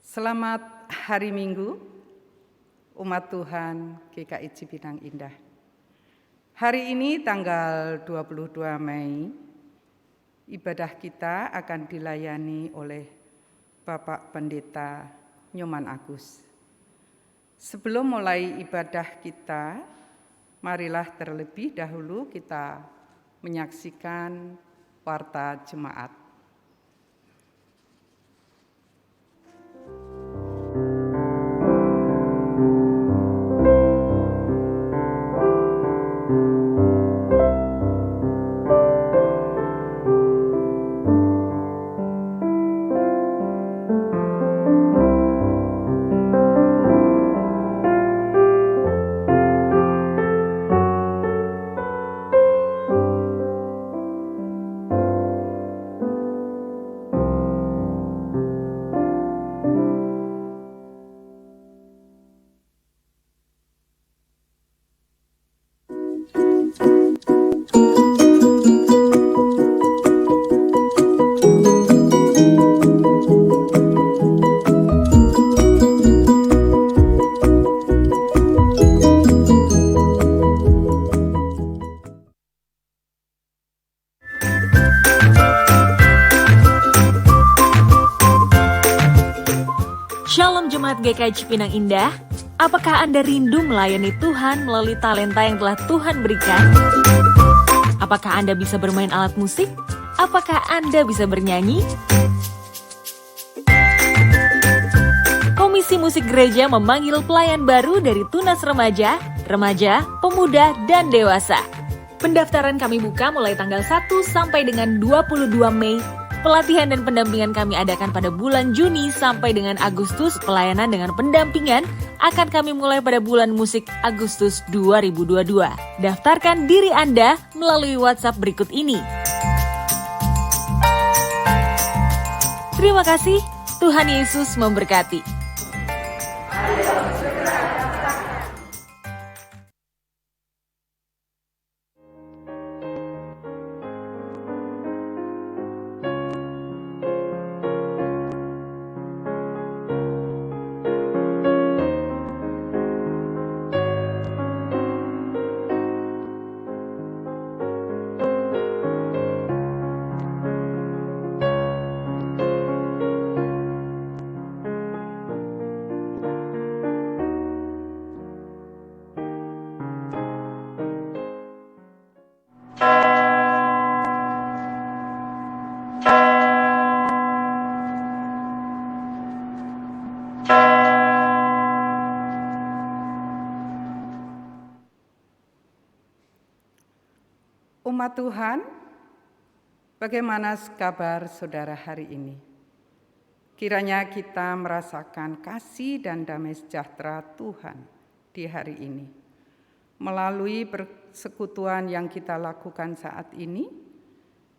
Selamat hari Minggu, umat Tuhan GKI Cipinang Indah. Hari ini tanggal 22 Mei, ibadah kita akan dilayani oleh Bapak Pendeta Nyoman Agus. Sebelum mulai ibadah kita, marilah terlebih dahulu kita menyaksikan warta jemaat. Shalom Jemaat GKI Cipinang Indah, apakah Anda rindu melayani Tuhan melalui talenta yang telah Tuhan berikan? Apakah Anda bisa bermain alat musik? Apakah Anda bisa bernyanyi? Komisi Musik Gereja memanggil pelayan baru dari Tunas Remaja, Pemuda, dan Dewasa. Pendaftaran kami buka mulai tanggal 1 sampai dengan 22 Mei. Pelatihan dan pendampingan kami adakan pada bulan Juni sampai dengan Agustus. Pelayanan dengan pendampingan akan kami mulai pada bulan musik Agustus 2022. Daftarkan diri Anda melalui WhatsApp berikut ini. Terima kasih, Tuhan Yesus memberkati. Umat Tuhan, bagaimana kabar saudara hari ini? Kiranya kita merasakan kasih dan damai sejahtera Tuhan di hari ini. Melalui persekutuan yang kita lakukan saat ini,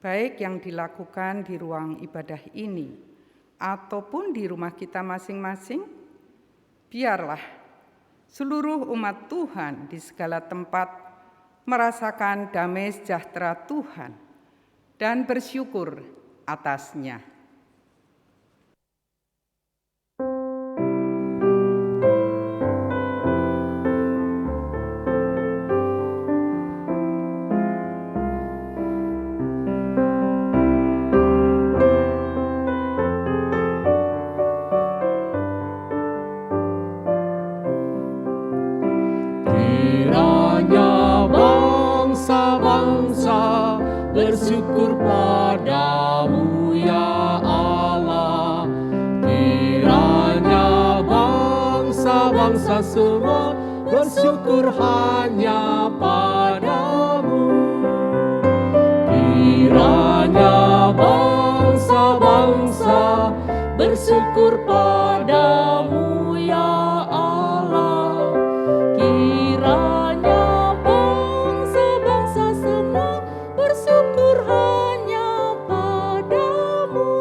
baik yang dilakukan di ruang ibadah ini ataupun di rumah kita masing-masing, biarlah seluruh umat Tuhan di segala tempat merasakan damai sejahtera Tuhan dan bersyukur atasnya. Bersyukur padamu ya Allah, kiranya bangsa-bangsa semua bersyukur hanya padamu. Kiranya bangsa-bangsa bersyukur padamu ya Allah, kiranya bangsa-bangsa semua bersyukur hanya padamu.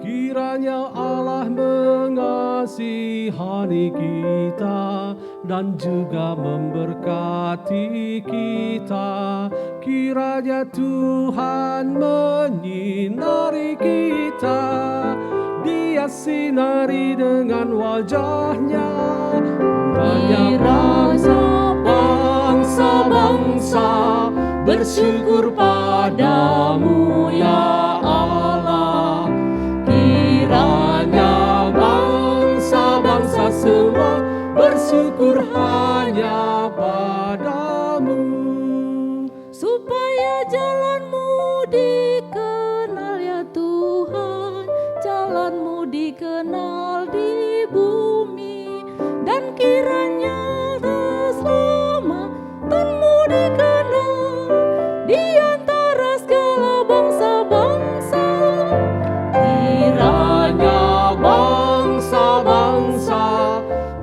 Kiranya Allah mengasihani kita dan juga memberkati kita. Kiranya Tuhan menyinari kita, Dia Ia sinari dengan wajahnya. Kiranya bangsa-bangsa bersyukur padamu ya Allah. Kiranya bangsa-bangsa semua bersyukur hanya padamu. Supaya jalanmu dikenal ya Tuhan, jalanmu dikenal di bumi, dan kiranya keselamatanmu dikenal di antara segala bangsa-bangsa. Kiranya bangsa-bangsa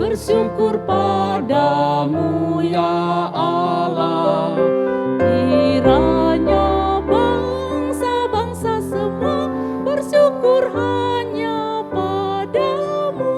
bersyukur padamu ya Allah. Kiranya bangsa-bangsa semua bersyukur hanya padamu.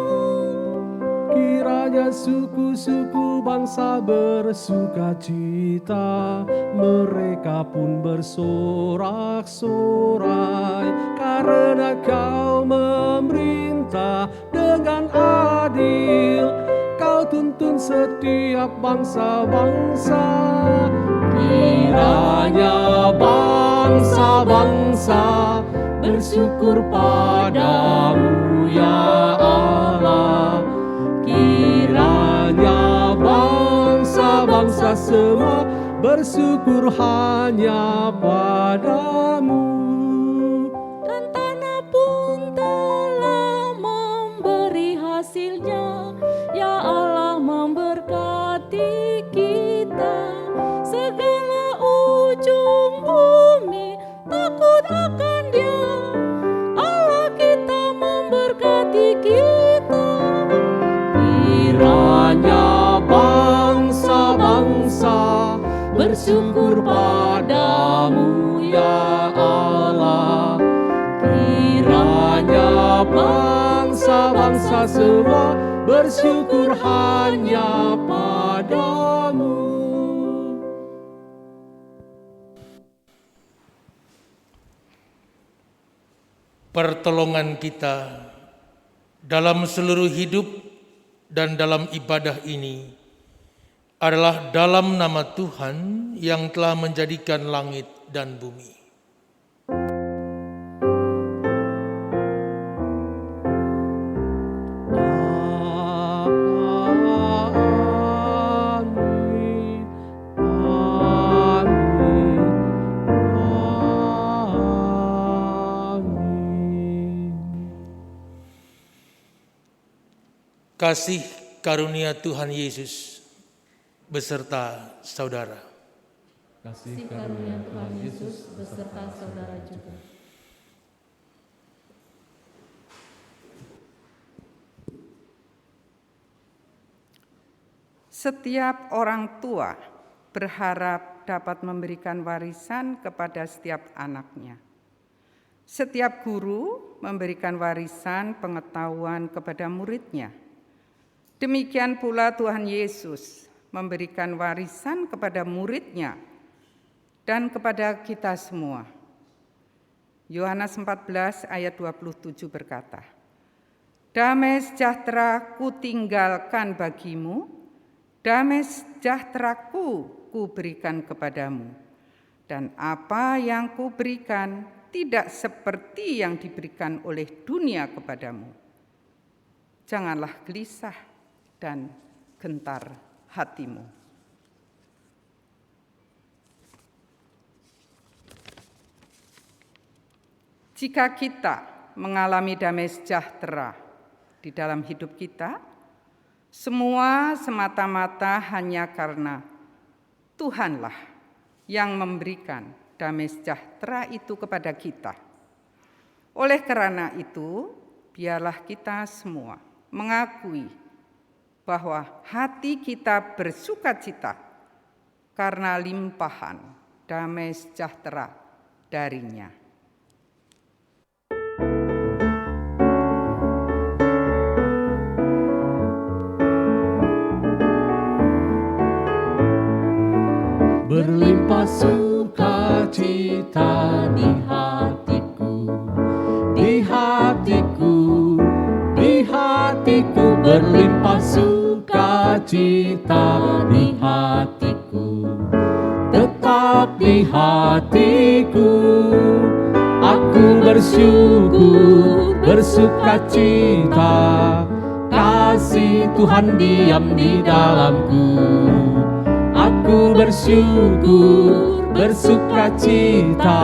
Kiranya suku-suku bangsa bersukacita, mereka pun bersorak-sorai, karena Kau memerintah dengan adil. Kau tuntun setiap bangsa-bangsa. Kiranya bangsa-bangsa bersyukur padamu ya Allah. Kiranya bangsa-bangsa semua bersyukur hanya padamu. Dan tanah pun telah memberi hasilnya, ya Allah memberkati kita. Segala ujung bumi takut akan Dia, Allah kita memberkati kita. Kiranya bangsa-bangsa bersyukur padamu ya Allah. Kiranya bangsa-bangsa semua bersyukur hanya padamu. Pertolongan kita dalam seluruh hidup dan dalam ibadah ini adalah dalam nama Tuhan yang telah menjadikan langit dan bumi. Kasih karunia Tuhan Yesus beserta saudara. Kasih karunia Tuhan Yesus beserta saudara juga. Setiap orang tua berharap dapat memberikan warisan kepada setiap anaknya. Setiap guru memberikan warisan pengetahuan kepada muridnya. Demikian pula Tuhan Yesus memberikan warisan kepada muridnya dan kepada kita semua. Yohanes 14 ayat 27 berkata, "Damai sejahtera kutinggalkan bagimu, damai sejahteraku kuberikan kepadamu, dan apa yang kuberikan tidak seperti yang diberikan oleh dunia kepadamu. Janganlah gelisah dan gentar hatimu." Jika kita mengalami damai sejahtera di dalam hidup kita, semua semata-mata hanya karena Tuhanlah yang memberikan damai sejahtera itu kepada kita. Oleh karena itu, biarlah kita semua mengakui bahwa hati kita bersukacita karena limpahan damai sejahtera darinya. Berlimpah sukacita di hatiku, berlimpah sukacita di hatiku, tetap di hatiku. Aku bersyukur, bersukacita, kasih Tuhan diam di dalamku. Aku bersyukur, bersukacita,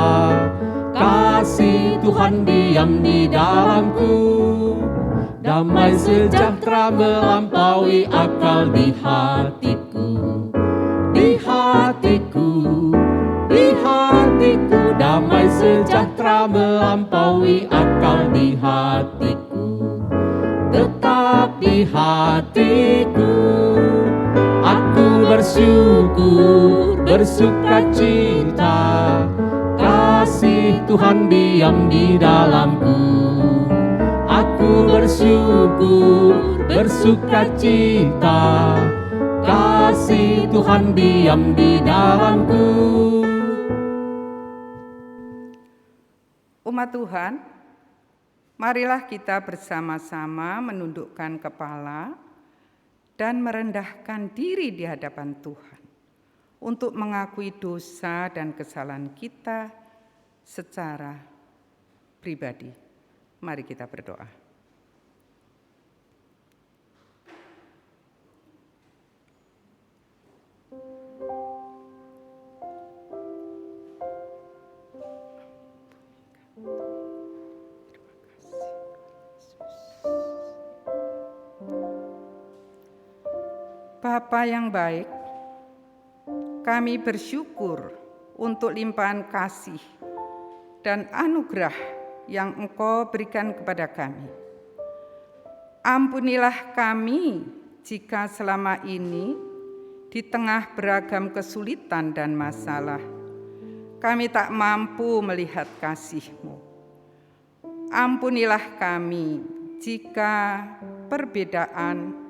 kasih Tuhan diam di dalamku. Damai sejahtera melampaui akal di hatiku, di hatiku, di hatiku. Damai sejahtera melampaui akal di hatiku, tetap di hatiku. Aku bersyukur, bersukacita, kasih Tuhan diam di dalamku. Aku bersyukur, bersukacita, kasih Tuhan diam di dalamku. Umat Tuhan, marilah kita bersama-sama menundukkan kepala dan merendahkan diri di hadapan Tuhan untuk mengakui dosa dan kesalahan kita secara pribadi. Mari kita berdoa. Bapa yang baik, kami bersyukur untuk limpahan kasih dan anugerah yang Engkau berikan kepada kami. Ampunilah kami jika selama ini di tengah beragam kesulitan dan masalah, kami tak mampu melihat kasih-Mu. Ampunilah kami jika perbedaan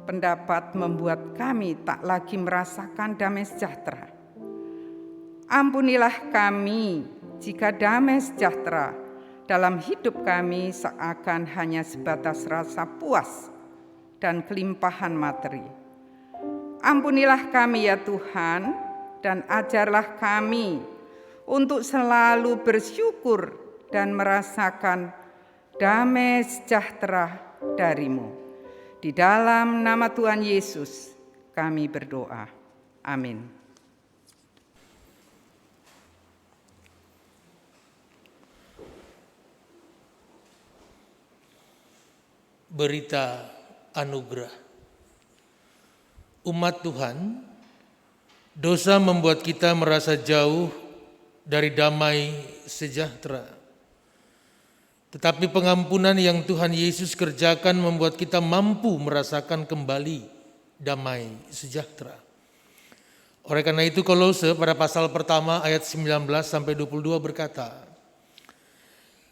pendapat membuat kami tak lagi merasakan damai sejahtera. Ampunilah kami jika damai sejahtera dalam hidup kami seakan hanya sebatas rasa puas dan kelimpahan materi. Ampunilah kami ya Tuhan, dan ajarlah kami untuk selalu bersyukur dan merasakan damai sejahtera dari-Mu. Di dalam nama Tuhan Yesus kami berdoa. Amin. Berita anugerah. Umat Tuhan, dosa membuat kita merasa jauh dari damai sejahtera. Tetapi pengampunan yang Tuhan Yesus kerjakan membuat kita mampu merasakan kembali damai sejahtera. Oleh karena itu Kolose pada pasal pertama ayat 19 sampai 22 berkata,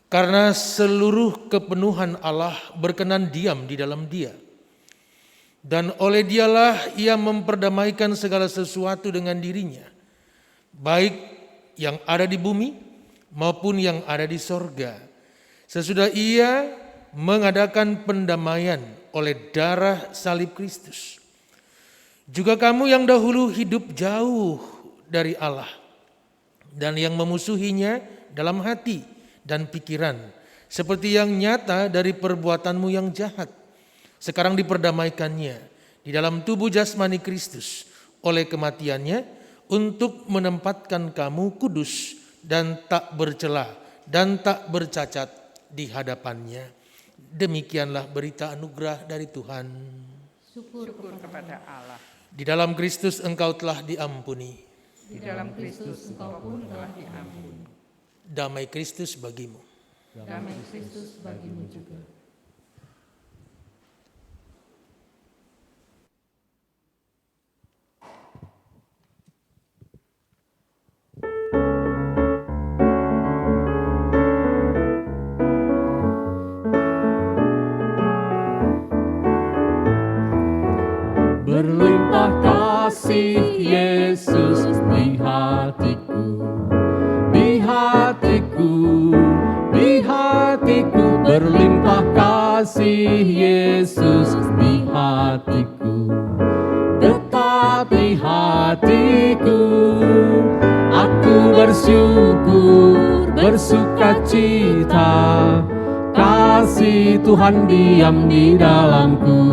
karena seluruh kepenuhan Allah berkenan diam di dalam Dia, dan oleh Dialah Ia memperdamaikan segala sesuatu dengan dirinya, baik yang ada di bumi maupun yang ada di sorga. Sesudah Ia mengadakan pendamaian oleh darah salib Kristus. Juga kamu yang dahulu hidup jauh dari Allah dan yang memusuhinya dalam hati dan pikiran, seperti yang nyata dari perbuatanmu yang jahat, sekarang diperdamaikannya di dalam tubuh jasmani Kristus oleh kematiannya, untuk menempatkan kamu kudus dan tak bercela dan tak bercacat di hadapannya. Demikianlah berita anugerah dari Tuhan. Syukur kepada Allah. Di dalam Kristus engkau telah diampuni. Di dalam Kristus engkau pun telah diampuni. Damai Kristus bagimu. Damai Kristus bagimu juga. Berlimpah kasih Yesus di hatiku, di hatiku, di hatiku. Berlimpah kasih kasih Yesus di hatiku, tetap di hatiku. Aku bersyukur, bersukacita, kasih Tuhan diam di dalamku.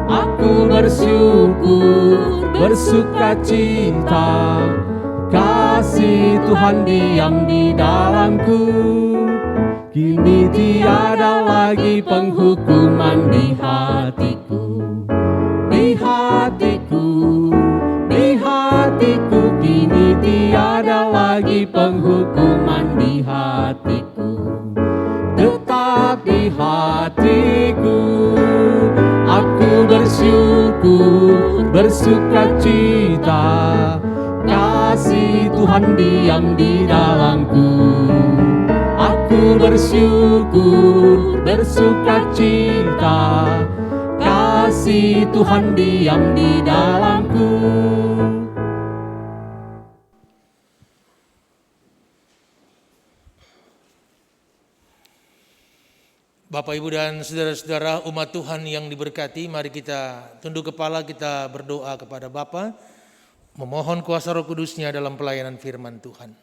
Aku bersyukur, bersukacita, kasih Tuhan diam di dalamku. Kini tiada lagi penghukuman di hatiku, di hatiku, di hatiku. Kini tiada lagi penghukuman di hatiku, tetap di hatiku. Aku bersyukur, bersukacita, kasih Tuhan diam di dalamku. Aku bersyukur, bersukacita, kasih Tuhan diam di dalamku. Bapak, Ibu, dan saudara-saudara umat Tuhan yang diberkati, mari kita tunduk kepala, kita berdoa kepada Bapa, memohon kuasa Roh Kudus-Nya dalam pelayanan firman Tuhan.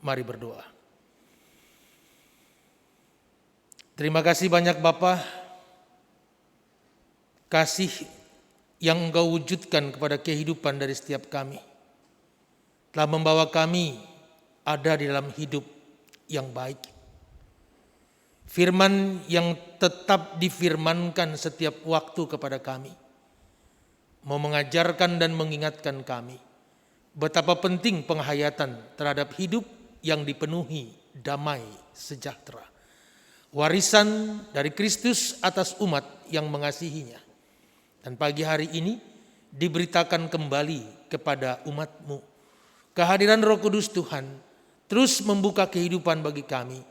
Mari berdoa. Terima kasih banyak Bapa, kasih yang Engkau wujudkan kepada kehidupan dari setiap kami, telah membawa kami ada di dalam hidup yang baik. Firman yang tetap difirmankan setiap waktu kepada kami, mau mengajarkan dan mengingatkan kami betapa penting penghayatan terhadap hidup yang dipenuhi damai sejahtera, warisan dari Kristus atas umat yang mengasihinya. Dan pagi hari ini diberitakan kembali kepada umat-Mu, kehadiran Roh Kudus Tuhan terus membuka kehidupan bagi kami,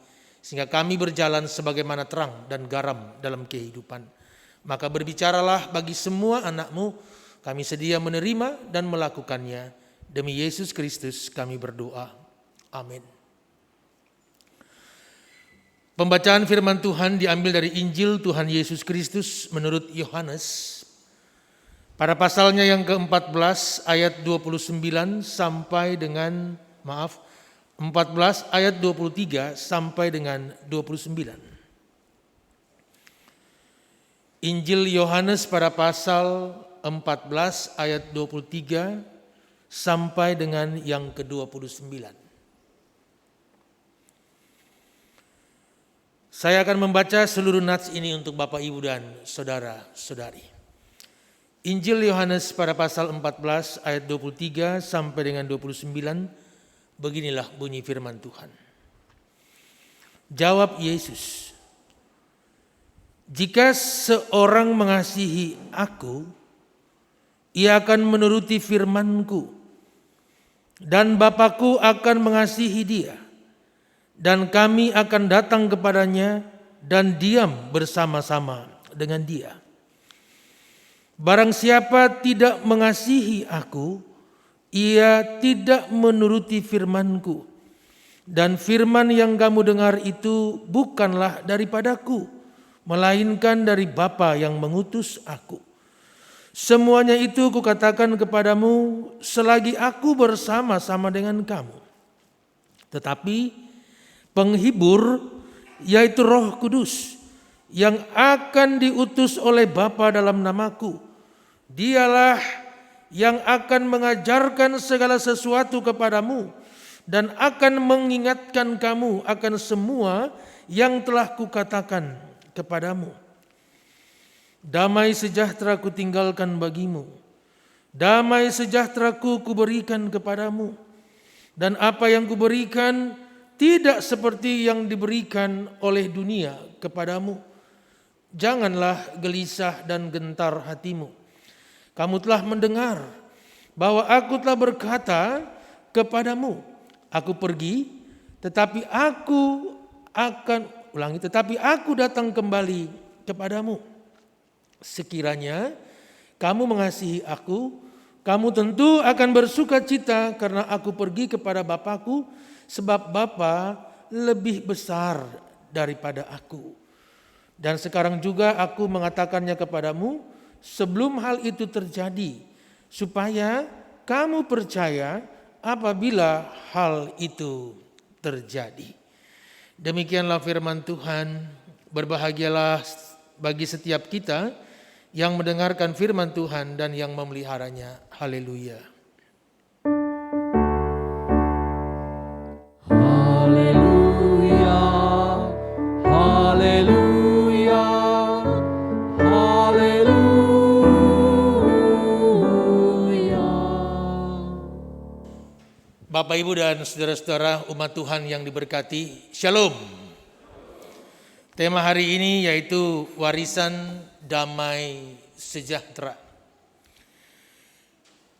sehingga kami berjalan sebagaimana terang dan garam dalam kehidupan. Maka berbicaralah bagi semua anak-Mu, kami sedia menerima dan melakukannya. Demi Yesus Kristus kami berdoa. Amin. Pembacaan firman Tuhan diambil dari Injil Tuhan Yesus Kristus menurut Yohanes. Pada pasalnya yang ke-14 ayat 29 sampai dengan 14 ayat 23 sampai dengan 29. Injil Yohanes pada pasal 14 ayat 23 sampai dengan yang ke-29. Saya akan membaca seluruh nats ini untuk Bapak, Ibu, dan saudara-saudari. Injil Yohanes pada pasal 14 ayat 23 sampai dengan 29. Beginilah bunyi firman Tuhan. Jawab Yesus, "Jika seorang mengasihi aku, ia akan menuruti firman-Ku, dan Bapa-Ku akan mengasihi dia, dan kami akan datang kepadanya dan diam bersama-sama dengan dia. Barang siapa tidak mengasihi aku, ia tidak menuruti firman-Ku, dan firman yang kamu dengar itu bukanlah daripadaku, melainkan dari Bapa yang mengutus aku. Semuanya itu kukatakan kepadamu selagi aku bersama-sama dengan kamu. Tetapi penghibur, yaitu Roh Kudus, yang akan diutus oleh Bapa dalam namaku, dialah yang akan mengajarkan segala sesuatu kepadamu dan akan mengingatkan kamu akan semua yang telah kukatakan kepadamu. Damai sejahtera kutinggalkan bagimu, damai sejahtera-Ku kuberikan kepadamu, dan apa yang kuberikan tidak seperti yang diberikan oleh dunia kepadamu. Janganlah gelisah dan gentar hatimu. Kamu telah mendengar bahwa aku telah berkata kepadamu, aku pergi, tetapi aku datang kembali kepadamu. Sekiranya kamu mengasihi aku, kamu tentu akan bersuka cita karena aku pergi kepada Bapa-Ku, sebab Bapa lebih besar daripada aku. Dan sekarang juga aku mengatakannya kepadamu sebelum hal itu terjadi, supaya kamu percaya apabila hal itu terjadi. Demikianlah firman Tuhan. Berbahagialah bagi setiap kita yang mendengarkan firman Tuhan dan yang memeliharanya. Haleluya. Haleluya, haleluya, haleluya. Bapak, Ibu, dan saudara-saudara umat Tuhan yang diberkati, Shalom. Tema hari ini yaitu warisan damai sejahtera.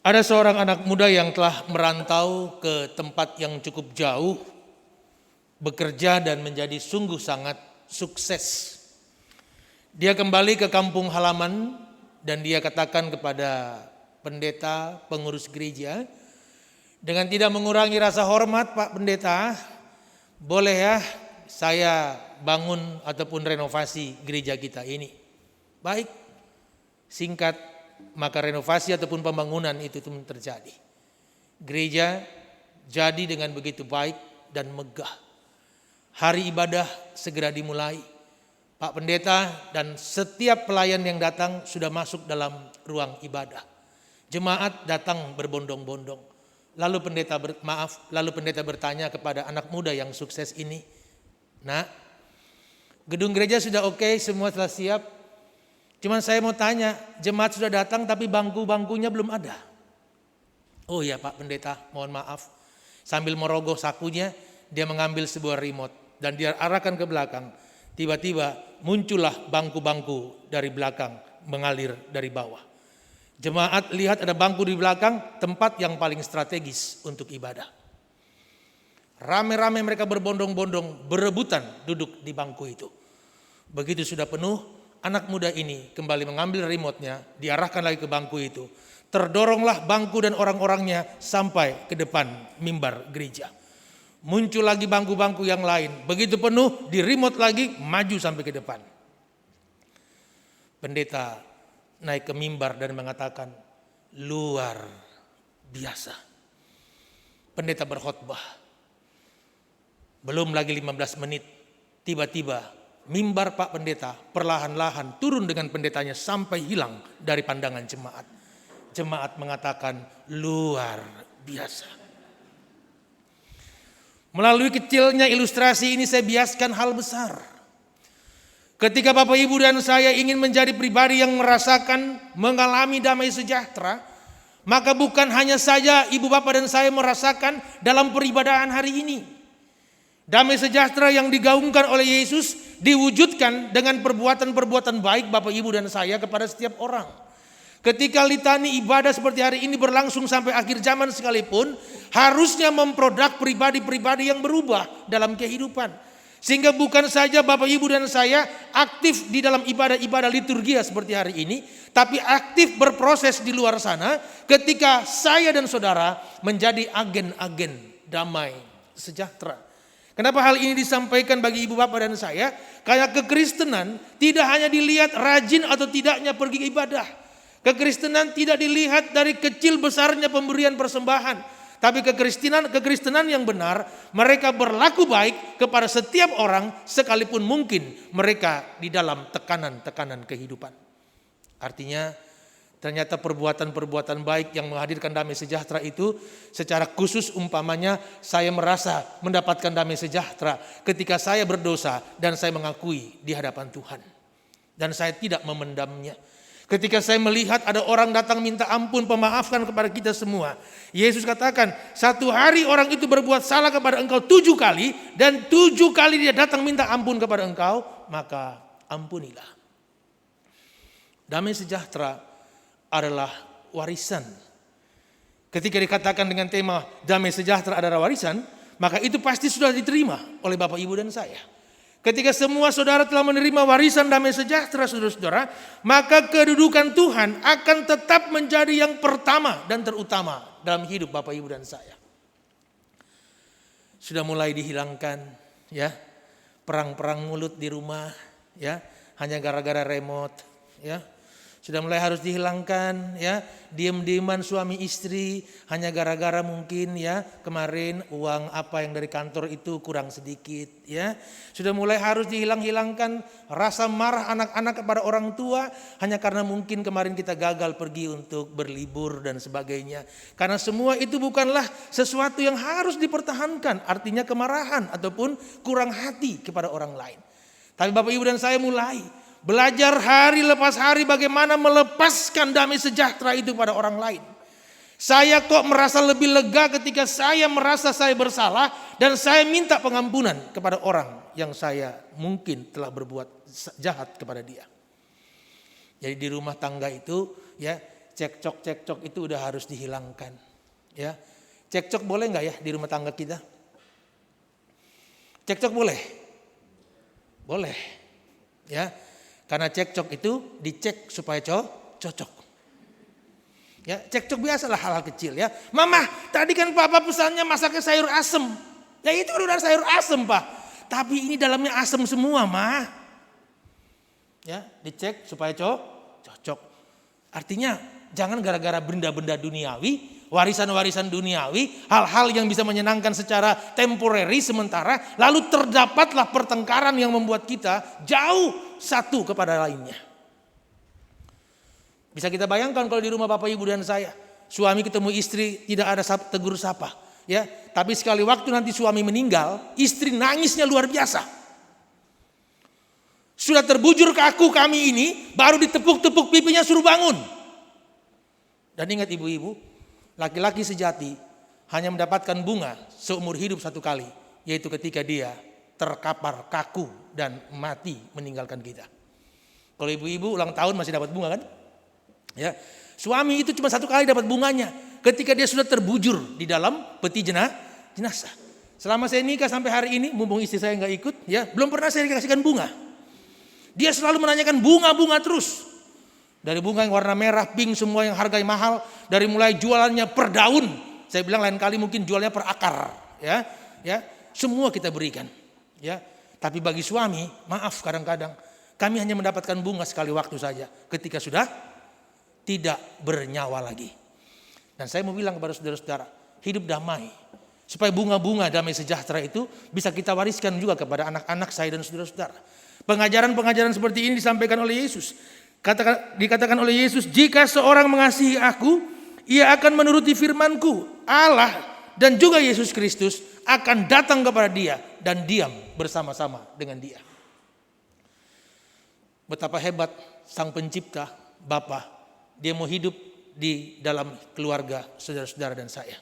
Ada seorang anak muda yang telah merantau ke tempat yang cukup jauh, bekerja dan menjadi sungguh sangat sukses. Dia kembali ke kampung halaman dan dia katakan kepada pendeta, pengurus gereja, dengan tidak mengurangi rasa hormat, Pak Pendeta, boleh ya saya bangun ataupun renovasi gereja kita ini. Baik, singkat, maka renovasi ataupun pembangunan itu terjadi. Gereja jadi dengan begitu baik dan megah. Hari ibadah segera dimulai. Pak Pendeta dan setiap pelayan yang datang sudah masuk dalam ruang ibadah. Jemaat datang berbondong-bondong. Lalu pendeta bertanya kepada anak muda yang sukses ini, "Nak, gedung gereja sudah oke, semua telah siap. Cuman saya mau tanya, jemaat sudah datang tapi bangku-bangkunya belum ada." "Oh ya Pak Pendeta, mohon maaf." Sambil merogoh sakunya, dia mengambil sebuah remote dan dia arahkan ke belakang. Tiba-tiba muncullah bangku-bangku dari belakang mengalir dari bawah. Jemaat lihat ada bangku di belakang, tempat yang paling strategis untuk ibadah. Rame-rame mereka berbondong-bondong, berebutan duduk di bangku itu. Begitu sudah penuh, anak muda ini kembali mengambil remote-nya, diarahkan lagi ke bangku itu. Terdoronglah bangku dan orang-orangnya sampai ke depan mimbar gereja. Muncul lagi bangku-bangku yang lain. Begitu penuh, di remote lagi, maju sampai ke depan. Pendeta naik ke mimbar dan mengatakan, luar biasa. Pendeta berkhotbah. Belum lagi 15 menit, tiba-tiba mimbar Pak Pendeta perlahan-lahan turun dengan pendetanya sampai hilang dari pandangan jemaat. Jemaat mengatakan luar biasa. Melalui kecilnya ilustrasi ini saya biaskan hal besar. Ketika Bapak Ibu dan saya ingin menjadi pribadi yang merasakan mengalami damai sejahtera, maka bukan hanya saja Ibu Bapak dan saya merasakan dalam peribadahan hari ini. Damai sejahtera yang digaungkan oleh Yesus diwujudkan dengan perbuatan-perbuatan baik Bapak Ibu dan saya kepada setiap orang. Ketika litani ibadah seperti hari ini berlangsung sampai akhir zaman sekalipun, harusnya memproduk pribadi-pribadi yang berubah dalam kehidupan. Sehingga bukan saja Bapak Ibu dan saya aktif di dalam ibadah-ibadah liturgia seperti hari ini, tapi aktif berproses di luar sana ketika saya dan saudara menjadi agen-agen damai sejahtera. Kenapa hal ini disampaikan bagi ibu bapak dan saya? Karena kekristenan tidak hanya dilihat rajin atau tidaknya pergi ke ibadah. Kekristenan tidak dilihat dari kecil besarnya pemberian persembahan. Tapi kekristenan yang benar, mereka berlaku baik kepada setiap orang sekalipun mungkin mereka di dalam tekanan-tekanan kehidupan. Artinya ternyata perbuatan-perbuatan baik yang menghadirkan damai sejahtera itu secara khusus umpamanya saya merasa mendapatkan damai sejahtera ketika saya berdosa dan saya mengakui di hadapan Tuhan. Dan saya tidak memendamnya. Ketika saya melihat ada orang datang minta ampun, pemaafkan kepada kita semua. Yesus katakan, satu hari orang itu berbuat salah kepada engkau 7 kali. Dan 7 kali dia datang minta ampun kepada engkau, maka ampunilah. Damai sejahtera adalah warisan. Ketika dikatakan dengan tema damai sejahtera adalah warisan, maka itu pasti sudah diterima oleh Bapak Ibu dan saya. Ketika semua saudara telah menerima warisan damai sejahtera saudara-saudara, maka kedudukan Tuhan akan tetap menjadi yang pertama dan terutama dalam hidup Bapak Ibu dan saya. Sudah mulai dihilangkan ya perang-perang mulut di rumah ya. hanya gara-gara remote, ya. Sudah mulai harus dihilangkan, ya. Diem-dieman suami istri hanya gara-gara mungkin ya kemarin uang apa yang dari kantor itu kurang sedikit, ya. Sudah mulai harus dihilangkan rasa marah anak-anak kepada orang tua hanya karena mungkin kemarin kita gagal pergi untuk berlibur dan sebagainya. Karena semua itu bukanlah sesuatu yang harus dipertahankan, artinya kemarahan ataupun kurang hati kepada orang lain. Tapi Bapak Ibu dan saya mulai belajar hari lepas hari bagaimana melepaskan damai sejahtera itu pada orang lain. Saya kok merasa lebih lega ketika saya merasa saya bersalah dan saya minta pengampunan kepada orang yang saya mungkin telah berbuat jahat kepada dia. Jadi di rumah tangga itu ya cekcok itu udah harus dihilangkan. Ya, cekcok boleh nggak ya di rumah tangga kita? Cekcok boleh, boleh. Ya. Karena cekcok itu dicek supaya cocok. Ya, cekcok biasalah hal-hal kecil ya. Mama, tadi kan papa pesannya masaknya sayur asem. Ya itu udah sayur asem, Pak. Tapi ini dalamnya asem semua, Ma. Ya, dicek supaya cocok. Artinya jangan gara-gara benda-benda duniawi, warisan-warisan duniawi, hal-hal yang bisa menyenangkan secara temporary sementara, lalu terdapatlah pertengkaran yang membuat kita jauh satu kepada lainnya. Bisa kita bayangkan kalau di rumah Bapak Ibu dan saya, suami ketemu istri tidak ada tegur sapa, ya. Tapi sekali waktu nanti suami meninggal, istri nangisnya luar biasa. Sudah terbujur kaku kami ini, baru ditepuk-tepuk pipinya suruh bangun. Dan ingat ibu-ibu, laki-laki sejati hanya mendapatkan bunga seumur hidup satu kali, yaitu ketika dia terkapar kaku dan mati meninggalkan kita. Kalau ibu-ibu ulang tahun masih dapat bunga kan? Ya, suami itu cuma satu kali dapat bunganya ketika dia sudah terbujur di dalam peti jenazah. Selama saya nikah sampai hari ini, mumpung istri saya nggak ikut, ya belum pernah saya dikasihkan bunga. Dia selalu menanyakan bunga terus. Dari bunga yang warna merah, pink, semua yang harganya mahal, dari mulai jualannya per daun. Saya bilang lain kali mungkin jualnya per akar, ya, semua kita berikan. Ya, tapi bagi suami, maaf kadang-kadang kami hanya mendapatkan bunga sekali waktu saja ketika sudah tidak bernyawa lagi. Dan saya mau bilang kepada saudara-saudara, hidup damai. Supaya bunga-bunga damai sejahtera itu bisa kita wariskan juga kepada anak-anak saya dan saudara-saudara. Pengajaran-pengajaran seperti ini disampaikan oleh Yesus. Dikatakan oleh Yesus, jika seorang mengasihi aku, ia akan menuruti firman-Ku. Allah dan juga Yesus Kristus akan datang kepada dia dan diam bersama-sama dengan dia. Betapa hebat Sang Pencipta, Bapa. Dia mau hidup di dalam keluarga saudara-saudara dan saya.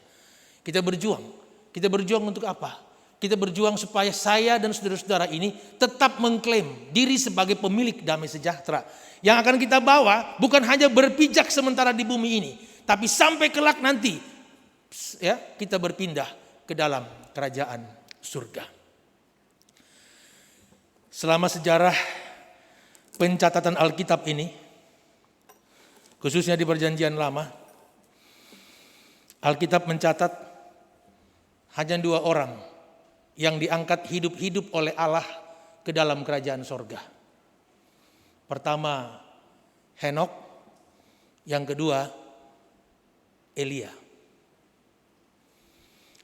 Kita berjuang untuk apa? Kita berjuang supaya saya dan saudara-saudara ini tetap mengklaim diri sebagai pemilik damai sejahtera. Yang akan kita bawa bukan hanya berpijak sementara di bumi ini, tapi sampai kelak nanti ya kita berpindah ke dalam kerajaan surga. Selama sejarah pencatatan Alkitab ini, khususnya di Perjanjian Lama, Alkitab mencatat hanya 2 orang yang diangkat hidup-hidup oleh Allah ke dalam kerajaan surga. Pertama Henok, yang kedua Elia.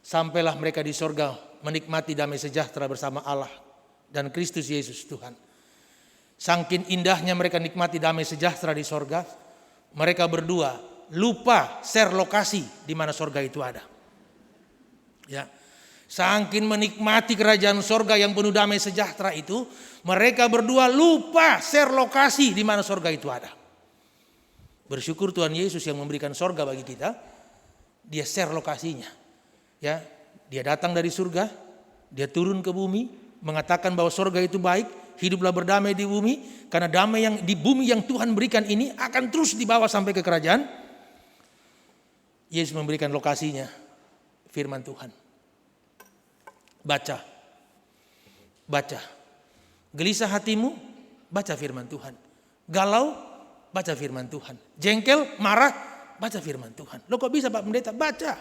Sampailah mereka di surga menikmati damai sejahtera bersama Allah dan Kristus Yesus Tuhan. Saking indahnya mereka nikmati damai sejahtera di surga, mereka berdua lupa share lokasi di mana surga itu ada. Ya. Saking menikmati kerajaan surga yang penuh damai sejahtera itu, mereka berdua lupa share lokasi di mana surga itu ada. Bersyukur Tuhan Yesus yang memberikan surga bagi kita, dia share lokasinya. Ya, dia datang dari surga, dia turun ke bumi, mengatakan bahwa surga itu baik, hiduplah berdamai di bumi, karena damai yang di bumi yang Tuhan berikan ini akan terus dibawa sampai ke kerajaan. Yesus memberikan lokasinya, firman Tuhan. Baca. Gelisah hatimu, baca firman Tuhan. Galau, baca firman Tuhan. Jengkel, marah, baca firman Tuhan. Loh kok bisa Pak Pendeta? Baca.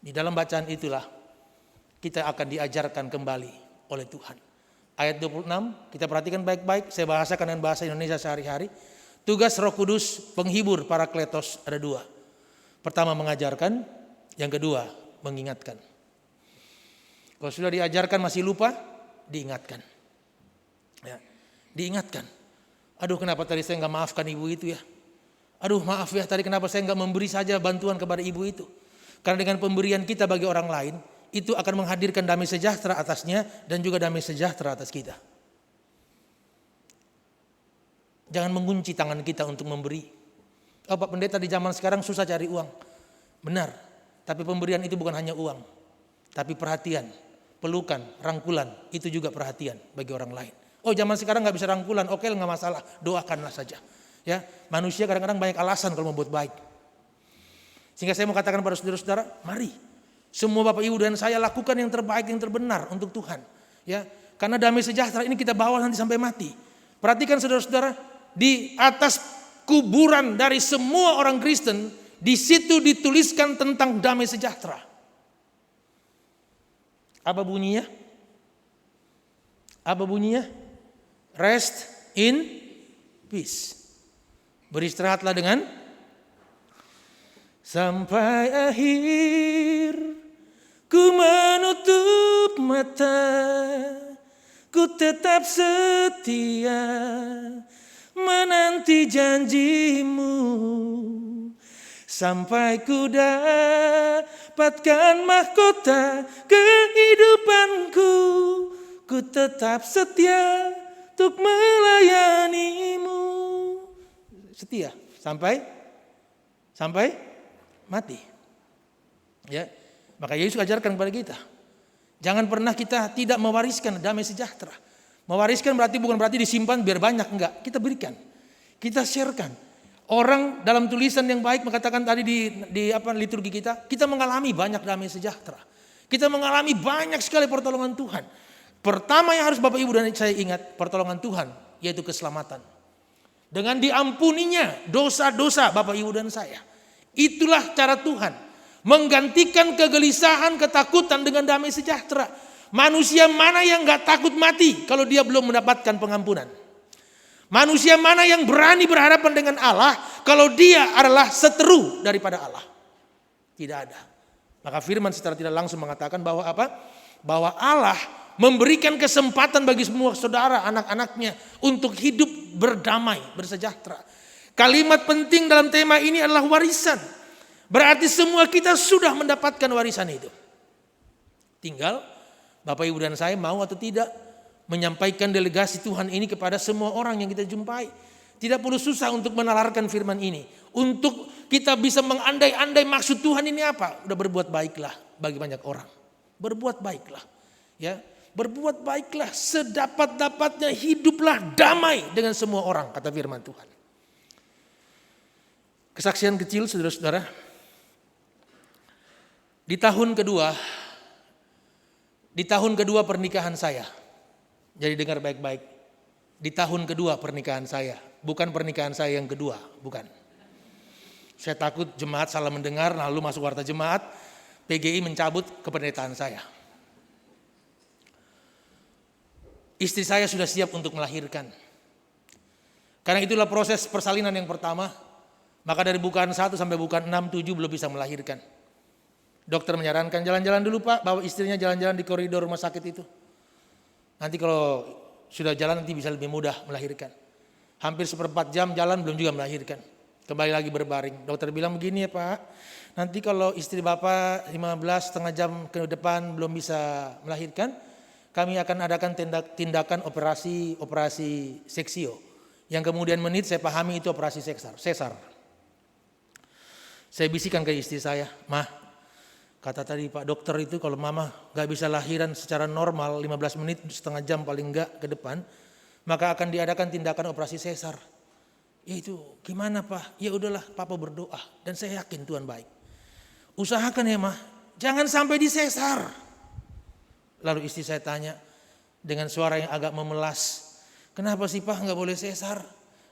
Di dalam bacaan itulah kita akan diajarkan kembali oleh Tuhan ayat 26, kita perhatikan baik-baik, saya bahasakan dengan bahasa Indonesia sehari-hari. Tugas Roh Kudus penghibur Parakletos ada 2. Pertama mengajarkan, yang kedua mengingatkan. Kalau sudah diajarkan masih lupa, diingatkan. Ya, diingatkan. Aduh, kenapa tadi saya nggak maafkan ibu itu ya? Aduh, maaf ya, tadi kenapa saya nggak memberi saja bantuan kepada ibu itu? Karena dengan pemberian kita bagi orang lain, itu akan menghadirkan damai sejahtera atasnya dan juga damai sejahtera atas kita. Jangan mengunci tangan kita untuk memberi. Oh, Pak Pendeta, di zaman sekarang susah cari uang. Benar, tapi pemberian itu bukan hanya uang, tapi perhatian, pelukan, rangkulan, itu juga perhatian bagi orang lain. Oh, zaman sekarang nggak bisa rangkulan, oke, nggak masalah, doakanlah saja. Ya, manusia kadang-kadang banyak alasan kalau membuat baik. Sehingga saya mau katakan pada saudara-saudara, mari semua Bapak Ibu dan saya lakukan yang terbaik, yang terbenar untuk Tuhan. Ya, karena damai sejahtera ini kita bawa nanti sampai mati. Perhatikan saudara-saudara, di atas kuburan dari semua orang Kristen, di situ dituliskan tentang damai sejahtera. Apa bunyinya? Apa bunyinya? Rest in peace. Beristirahatlah dengan sampai akhir ku menutup mata, ku tetap setia menanti janjimu sampai ku dapatkan mahkota kehidupanku, ku tetap setia untuk melayanimu. Setia sampai mati. Ya, maka Yesus ajarkan kepada kita, jangan pernah kita tidak mewariskan damai sejahtera. Mewariskan bukan berarti disimpan biar banyak, enggak. Kita berikan, kita sharekan. Orang dalam tulisan yang baik mengatakan tadi di liturgi kita mengalami banyak damai sejahtera. Kita mengalami banyak sekali pertolongan Tuhan. Pertama yang harus Bapak Ibu dan saya ingat, pertolongan Tuhan yaitu keselamatan. Dengan diampuninya dosa-dosa Bapak Ibu dan saya. Itulah cara Tuhan menggantikan kegelisahan, ketakutan dengan damai sejahtera. Manusia mana yang gak takut mati kalau dia belum mendapatkan pengampunan? Manusia mana yang berani berhadapan dengan Allah kalau dia adalah seteru daripada Allah? Tidak ada. Maka firman secara tidak langsung mengatakan bahwa apa? Bahwa Allah memberikan kesempatan bagi semua saudara, anak-anaknya untuk hidup berdamai, bersejahtera. Kalimat penting dalam tema ini adalah warisan. Berarti semua kita sudah mendapatkan warisan itu. Tinggal Bapak Ibu dan saya mau atau tidak menyampaikan delegasi Tuhan ini kepada semua orang yang kita jumpai. Tidak perlu susah untuk menalarkan firman ini. Untuk kita bisa mengandai-andai maksud Tuhan ini apa? Udah berbuat baiklah bagi banyak orang. Berbuat baiklah. Ya, berbuat baiklah sedapat-dapatnya, hiduplah damai dengan semua orang, kata firman Tuhan. Kesaksian kecil saudara-saudara. Di tahun kedua pernikahan saya. Jadi dengar baik-baik. Di tahun kedua pernikahan saya. Bukan pernikahan saya yang kedua, bukan. Saya takut jemaat salah mendengar, lalu masuk warta jemaat, PGI mencabut kependetaan saya. Istri saya sudah siap untuk melahirkan. Karena itulah proses persalinan yang pertama. Maka dari bukaan 1 sampai bukaan 6, 7 belum bisa melahirkan. Dokter menyarankan jalan-jalan dulu Pak, bawa istrinya jalan-jalan di koridor rumah sakit itu. Nanti kalau sudah jalan nanti bisa lebih mudah melahirkan. Hampir 1/4 jam jalan belum juga melahirkan. Kembali lagi berbaring. Dokter bilang begini ya Pak, nanti kalau istri Bapak 15,5 jam ke depan belum bisa melahirkan, kami akan adakan tindakan operasi seksio. Yang kemudian menit saya pahami itu operasi sesar. Saya bisikan ke istri saya, Mah, kata tadi Pak dokter itu kalau mama gak bisa lahiran secara normal 15 menit setengah jam paling enggak ke depan, maka akan diadakan tindakan operasi sesar. Ya itu gimana Pak? Ya udahlah Papa berdoa dan saya yakin Tuhan baik. Usahakan ya Mah, jangan sampai disesar. Lalu istri saya tanya dengan suara yang agak memelas, kenapa sih Pak gak boleh sesar?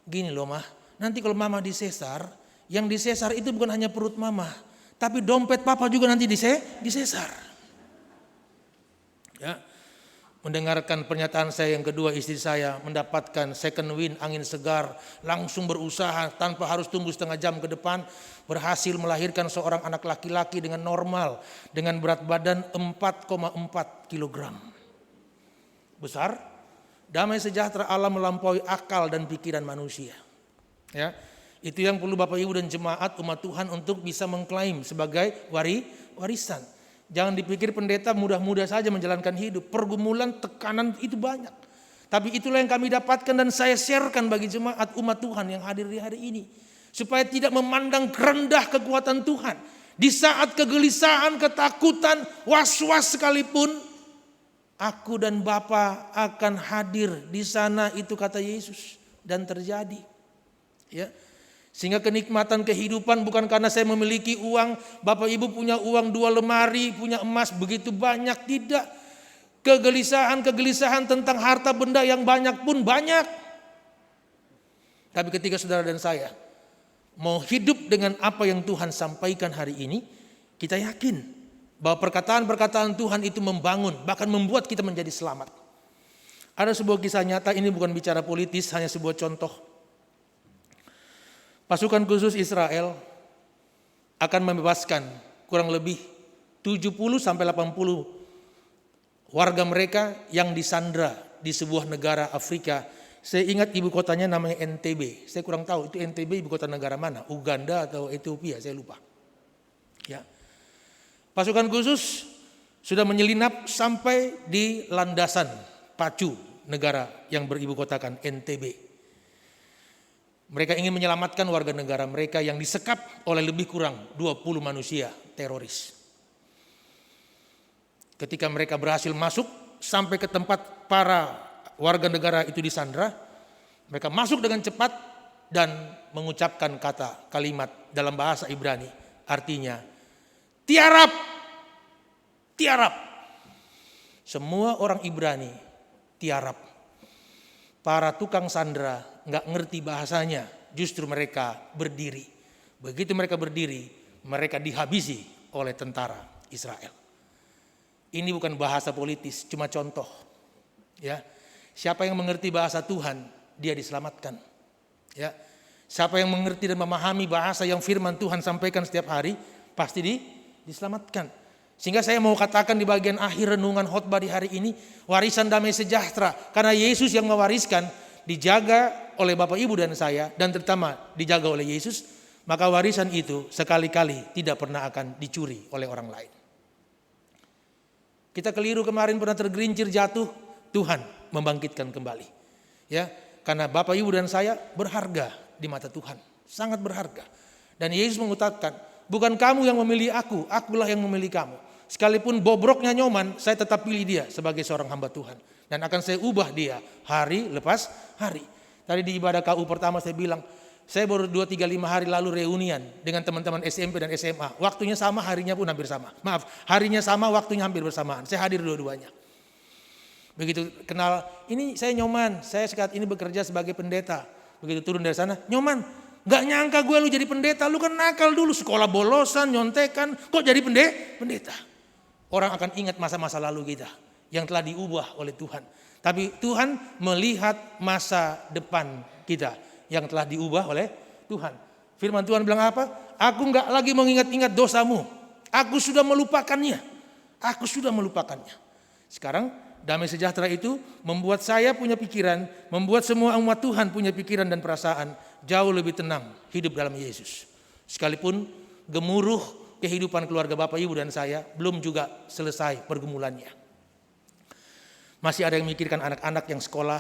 Gini loh Mah, nanti kalau mama disesar, yang disesar itu bukan hanya perut mama, tapi dompet Papa juga nanti disesar. Ya. Mendengarkan pernyataan saya yang kedua, istri saya mendapatkan second wind, angin segar, langsung berusaha tanpa harus tunggu setengah jam ke depan, berhasil melahirkan seorang anak laki-laki dengan normal, dengan berat badan 4,4 kilogram. Besar, damai sejahtera Allah melampaui akal dan pikiran manusia. Ya, itu yang perlu Bapak Ibu dan jemaat umat Tuhan untuk bisa mengklaim sebagai warisan. Jangan dipikir pendeta mudah-mudah saja menjalankan hidup. Pergumulan, tekanan itu banyak. Tapi itulah yang kami dapatkan dan saya sharekan bagi jemaat umat Tuhan yang hadir di hari ini. Supaya tidak memandang rendah kekuatan Tuhan. Di saat kegelisahan, ketakutan, was-was sekalipun, aku dan Bapa akan hadir di sana, itu kata Yesus. Dan terjadi. Ya. Sehingga kenikmatan kehidupan bukan karena saya memiliki uang, Bapak Ibu punya uang 2 lemari, punya emas begitu banyak, tidak. Kegelisahan tentang harta benda yang banyak pun banyak. Tapi ketika saudara dan saya mau hidup dengan apa yang Tuhan sampaikan hari ini, kita yakin bahwa perkataan-perkataan Tuhan itu membangun, bahkan membuat kita menjadi selamat. Ada sebuah kisah nyata, ini bukan bicara politis, hanya sebuah contoh. Pasukan khusus Israel akan membebaskan kurang lebih 70-80 warga mereka yang disandra di sebuah negara Afrika. Saya ingat ibu kotanya namanya NTB. Saya kurang tahu itu NTB ibu kota negara mana, Uganda atau Ethiopia, saya lupa. Ya. Pasukan khusus sudah menyelinap sampai di landasan pacu negara yang beribu kotakan NTB. Mereka ingin menyelamatkan warga negara mereka yang disekap oleh lebih kurang 20 manusia teroris. Ketika mereka berhasil masuk sampai ke tempat para warga negara itu disandra, mereka masuk dengan cepat dan mengucapkan kalimat dalam bahasa Ibrani, artinya tiarap, tiarap. Semua orang Ibrani tiarap. Para tukang sandera nggak ngerti bahasanya, justru mereka berdiri. Begitu mereka berdiri, mereka dihabisi oleh tentara Israel. Ini bukan bahasa politis, cuma contoh. Ya, siapa yang mengerti bahasa Tuhan, dia diselamatkan. Ya, siapa yang mengerti dan memahami bahasa yang firman Tuhan sampaikan setiap hari, pasti diselamatkan. Sehingga saya mau katakan di bagian akhir renungan khotbah di hari ini, warisan damai sejahtera. Karena Yesus yang mewariskan, dijaga oleh Bapak Ibu dan saya, dan terutama dijaga oleh Yesus, maka warisan itu sekali-kali tidak pernah akan dicuri oleh orang lain. Kita keliru kemarin pernah tergelincir jatuh, Tuhan membangkitkan kembali. Ya, karena Bapak Ibu dan saya berharga di mata Tuhan, sangat berharga. Dan Yesus mengutakan, bukan kamu yang memilih aku, akulah yang memilih kamu. Sekalipun bobroknya Nyoman, saya tetap pilih dia sebagai seorang hamba Tuhan. Dan akan saya ubah dia hari lepas hari. Tadi di ibadah KU pertama saya bilang, saya baru 2-3-5 hari lalu reunian dengan teman-teman SMP dan SMA. Waktunya sama, harinya pun hampir sama. Maaf, harinya sama, waktunya hampir bersamaan. Saya hadir dua-duanya. Begitu kenal, ini saya Nyoman, saya saat ini bekerja sebagai pendeta. Begitu turun dari sana, Nyoman, gak nyangka gue lu jadi pendeta, lu kan nakal dulu, sekolah bolosan, nyontekan, kok jadi pendeta? Orang akan ingat masa-masa lalu kita yang telah diubah oleh Tuhan. Tapi Tuhan melihat masa depan kita yang telah diubah oleh Tuhan. Firman Tuhan bilang apa? Aku gak lagi mengingat-ingat dosamu. Aku sudah melupakannya. Aku sudah melupakannya. Sekarang damai sejahtera itu membuat saya punya pikiran, membuat semua umat Tuhan punya pikiran dan perasaan jauh lebih tenang hidup dalam Yesus. Sekalipun gemuruh kehidupan keluarga Bapak Ibu dan saya belum juga selesai pergumulannya. Masih ada yang mikirkan anak-anak yang sekolah,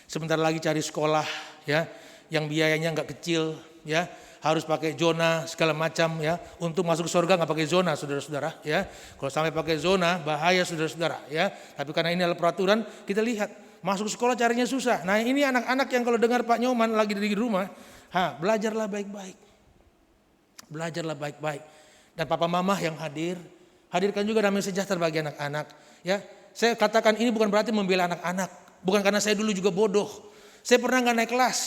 sebentar lagi cari sekolah, ya, yang biayanya nggak kecil, ya, harus pakai zona segala macam, ya, untuk masuk surga nggak pakai zona, saudara-saudara, ya. Kalau sampai pakai zona bahaya, saudara-saudara, ya. Tapi karena ini adalah peraturan, kita lihat masuk sekolah carinya susah. Nah ini anak-anak yang kalau dengar Pak Nyoman lagi di rumah, belajarlah baik-baik, belajarlah baik-baik. Dan papa mama yang hadirkan juga damai sejahtera bagi anak-anak. Ya, saya katakan ini bukan berarti membela anak-anak, bukan karena saya dulu juga bodoh. Saya pernah nggak naik kelas,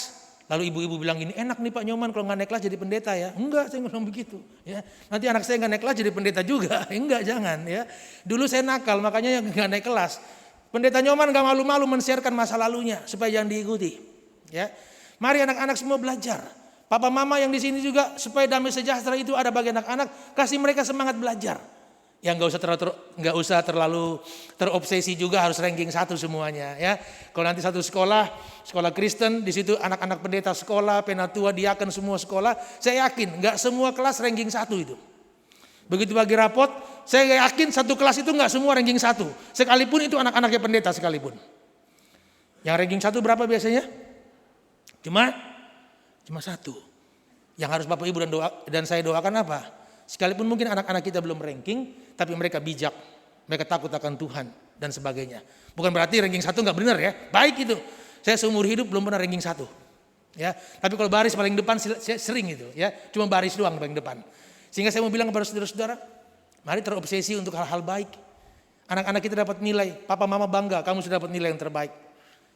lalu ibu-ibu bilang gini, enak nih Pak Nyoman kalau nggak naik kelas jadi pendeta ya. Enggak, saya nggak bilang begitu. Ya, nanti anak saya nggak naik kelas jadi pendeta juga. Enggak, jangan. Ya, dulu saya nakal, makanya nggak naik kelas. Pendeta Nyoman gak malu-malu men-sharekan masa lalunya supaya jangan diikuti. Ya, mari anak-anak semua belajar. Papa mama yang di sini juga supaya damai sejahtera itu ada bagi anak-anak, kasih mereka semangat belajar. Ya nggak usah terlalu terobsesi juga harus ranking 1 semuanya ya. Kalau nanti satu sekolah Kristen, di situ anak-anak pendeta sekolah, penatua, diaken semua sekolah, saya yakin nggak semua kelas ranking 1 itu. Begitu bagi rapot, saya yakin satu kelas itu nggak semua ranking 1. Sekalipun itu anak-anaknya pendeta sekalipun. Yang ranking 1 berapa biasanya? Cuma 1. Yang harus Bapak Ibu dan saya doakan apa? Sekalipun mungkin anak-anak kita belum ranking, tapi mereka bijak, mereka takut akan Tuhan dan sebagainya. Bukan berarti ranking 1 nggak benar ya, baik itu. Saya seumur hidup belum pernah ranking 1. Ya, tapi kalau baris paling depan saya sering itu ya, cuma baris doang paling depan. Sehingga saya mau bilang kepada saudara-saudara, mari terobsesi untuk hal-hal baik. Anak-anak kita dapat nilai, papa mama bangga kamu sudah dapat nilai yang terbaik.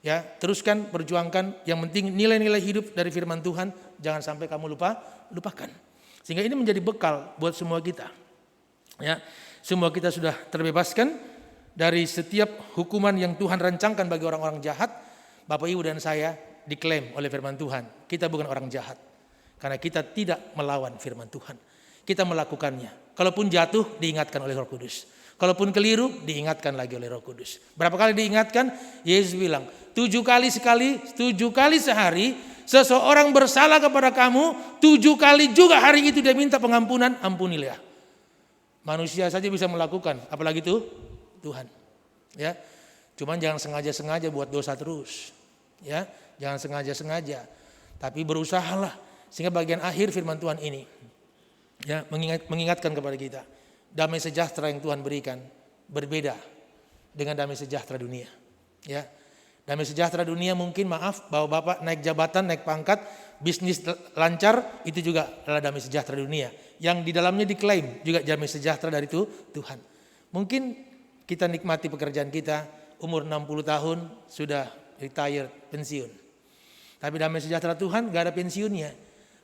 Ya, teruskan perjuangkan, yang penting nilai-nilai hidup dari firman Tuhan jangan sampai kamu lupakan. Sehingga ini menjadi bekal buat semua kita. Ya, semua kita sudah terbebaskan dari setiap hukuman yang Tuhan rancangkan bagi orang-orang jahat. Bapak Ibu dan saya diklaim oleh firman Tuhan. Kita bukan orang jahat. Karena kita tidak melawan firman Tuhan. Kita melakukannya. Kalaupun jatuh diingatkan oleh Roh Kudus. Kalaupun keliru diingatkan lagi oleh Roh Kudus. Berapa kali diingatkan? Yesus bilang 7 kali sehari. Seseorang bersalah kepada kamu 7 kali juga hari itu dia minta pengampunan, ampunilah. Manusia saja bisa melakukan, apalagi itu Tuhan. Ya, cuman jangan sengaja-sengaja buat dosa terus. Ya, jangan sengaja-sengaja. Tapi berusahalah sehingga bagian akhir firman Tuhan ini ya mengingatkan kepada kita damai sejahtera yang Tuhan berikan berbeda dengan damai sejahtera dunia. Ya. Damai sejahtera dunia mungkin maaf bahwa Bapak naik jabatan, naik pangkat, bisnis lancar, itu juga adalah damai sejahtera dunia. Yang di dalamnya diklaim juga damai sejahtera dari Tuhan. Mungkin kita nikmati pekerjaan kita, umur 60 tahun sudah retire, pensiun. Tapi damai sejahtera Tuhan gak ada pensiunnya.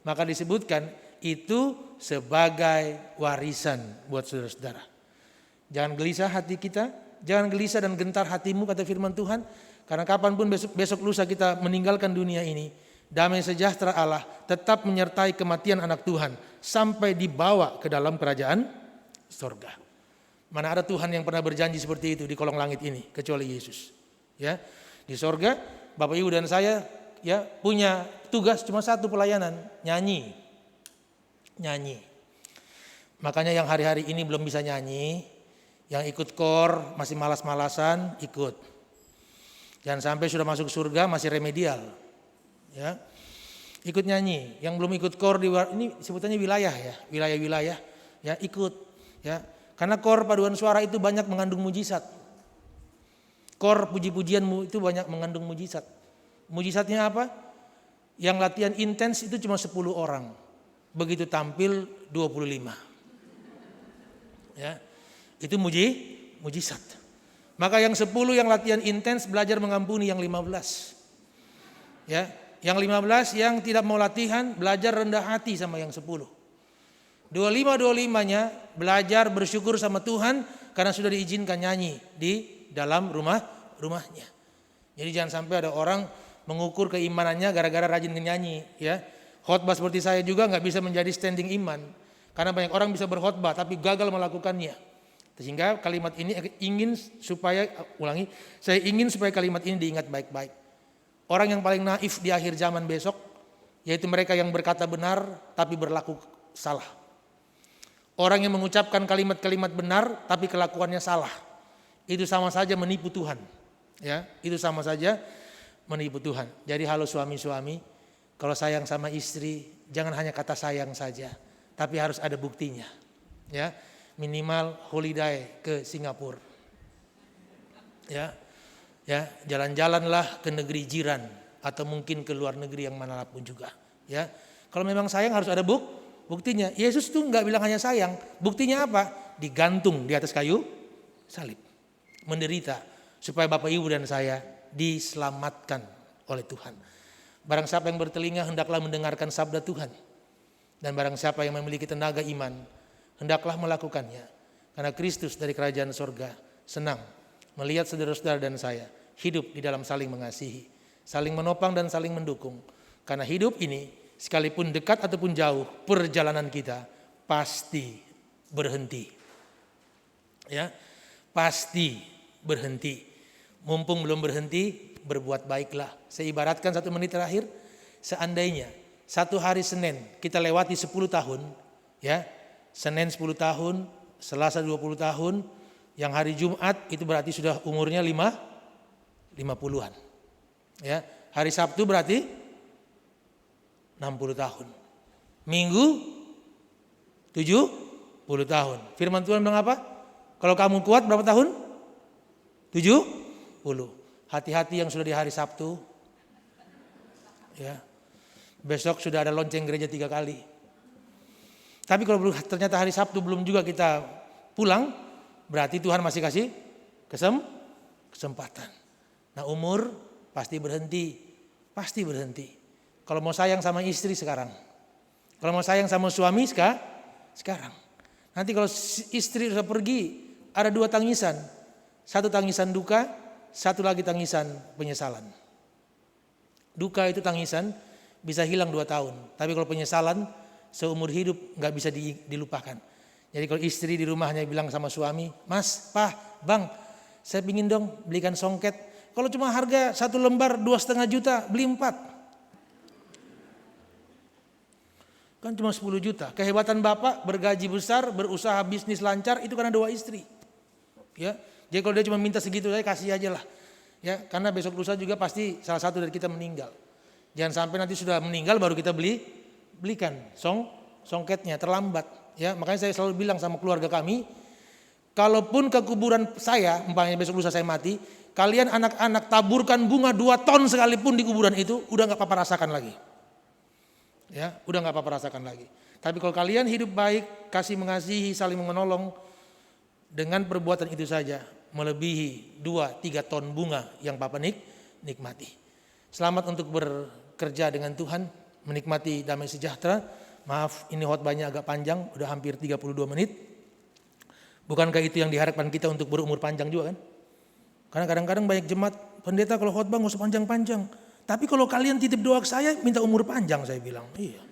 Maka disebutkan itu sebagai warisan buat saudara-saudara. Jangan gelisah hati kita, jangan gelisah dan gentar hatimu kata firman Tuhan. Karena kapanpun besok lusa kita meninggalkan dunia ini, damai sejahtera Allah tetap menyertai kematian anak Tuhan sampai dibawa ke dalam kerajaan surga. Mana ada Tuhan yang pernah berjanji seperti itu di kolong langit ini kecuali Yesus. Ya, di surga Bapak Ibu dan saya ya punya tugas cuma satu pelayanan, nyanyi. Makanya yang hari-hari ini belum bisa nyanyi, yang ikut kor masih malas-malasan ikut. Jangan sampai sudah masuk surga masih remedial. Ya. Ikut nyanyi, yang belum ikut kor ini sebutannya wilayah ya, wilayah-wilayah ya ikut ya. Karena kor paduan suara itu banyak mengandung mujizat. Kor puji-pujianmu itu banyak mengandung mujizat. Mujizatnya apa? Yang latihan intens itu cuma 10 orang. Begitu tampil 25. Ya. Itu mujizat. Maka yang 10 yang latihan intens belajar mengampuni yang 15. Ya, yang 15 yang tidak mau latihan belajar rendah hati sama yang 10. 25-25-nya belajar bersyukur sama Tuhan karena sudah diizinkan nyanyi di dalam rumahnya. Jadi jangan sampai ada orang mengukur keimanannya gara-gara rajin nyanyi ya. Khotbah seperti saya juga nggak bisa menjadi standing iman. Karena banyak orang bisa berkhotbah tapi gagal melakukannya. Sehingga kalimat ini saya ingin supaya kalimat ini diingat baik-baik. Orang yang paling naif di akhir zaman besok, yaitu mereka yang berkata benar tapi berlaku salah. Orang yang mengucapkan kalimat-kalimat benar tapi kelakuannya salah. Itu sama saja menipu Tuhan. Ya, itu sama saja menipu Tuhan. Jadi halo suami-suami, kalau sayang sama istri, jangan hanya kata sayang saja, tapi harus ada buktinya. Ya. Minimal holiday ke Singapura. Ya. Ya, jalan-jalanlah ke negeri jiran atau mungkin ke luar negeri yang manapun juga. Ya. Kalau memang sayang harus ada buktinya. Yesus tuh enggak bilang hanya sayang, buktinya apa? Digantung di atas kayu salib. Menderita supaya Bapak Ibu dan saya diselamatkan oleh Tuhan. Barang siapa yang bertelinga hendaklah mendengarkan sabda Tuhan. Dan barang siapa yang memiliki tenaga iman hendaklah melakukannya. Karena Kristus dari kerajaan surga senang melihat saudara-saudara dan saya hidup di dalam saling mengasihi, saling menopang dan saling mendukung. Karena hidup ini sekalipun dekat ataupun jauh, perjalanan kita pasti berhenti. Ya, pasti berhenti. Mumpung belum berhenti, berbuat baiklah. Saya ibaratkan 1 menit terakhir, seandainya satu hari Senin kita lewati 10 tahun, ya, Senin 10 tahun, Selasa 20 tahun, yang hari Jumat itu berarti sudah umurnya 50-an. Ya, hari Sabtu berarti 60 tahun. Minggu 70 tahun. Firman Tuhan bilang apa? Kalau kamu kuat berapa tahun? 70. Hati-hati yang sudah di hari Sabtu. Ya. Besok sudah ada lonceng gereja 3 kali. Tapi kalau ternyata hari Sabtu belum juga kita pulang, berarti Tuhan masih kasih kesempatan. Nah, umur pasti berhenti. Pasti berhenti. Kalau mau sayang sama istri sekarang. Kalau mau sayang sama suami sekarang. Nanti kalau istri sudah pergi, ada 2 tangisan. Satu tangisan duka, satu lagi tangisan penyesalan. Duka itu tangisan bisa hilang 2 tahun. Tapi kalau penyesalan seumur hidup gak bisa dilupakan. Jadi kalau istri di rumahnya bilang sama suami, Mas, Pak, Bang, saya pingin dong belikan songket. Kalau cuma harga 1 lembar 2,5 juta, beli 4. Kan cuma 10 juta. Kehebatan bapak bergaji besar, berusaha bisnis lancar, itu karena 2 istri. Ya, jadi kalau dia cuma minta segitu, saya kasih aja lah. Ya, karena besok lusa juga pasti salah satu dari kita meninggal. Jangan sampai nanti sudah meninggal baru kita belikan songketnya, terlambat. Ya, makanya saya selalu bilang sama keluarga kami, kalaupun ke kuburan saya, umpamanya besok lusa saya mati, kalian anak-anak taburkan bunga 2 ton sekalipun di kuburan itu, udah gak apa-apa rasakan lagi. Ya, udah gak apa-apa rasakan lagi. Tapi kalau kalian hidup baik, kasih mengasihi, saling menolong, dengan perbuatan itu saja melebihi 2-3 ton bunga yang Papa nikmati. Selamat untuk bekerja dengan Tuhan, menikmati damai sejahtera. Maaf, ini khotbahnya agak panjang, udah hampir 32 menit. Bukankah itu yang diharapkan kita untuk berumur panjang juga kan? Karena kadang-kadang banyak jemaat, pendeta kalau khotbah nggak usah panjang-panjang. Tapi kalau kalian titip doa ke saya, minta umur panjang, saya bilang. Iya.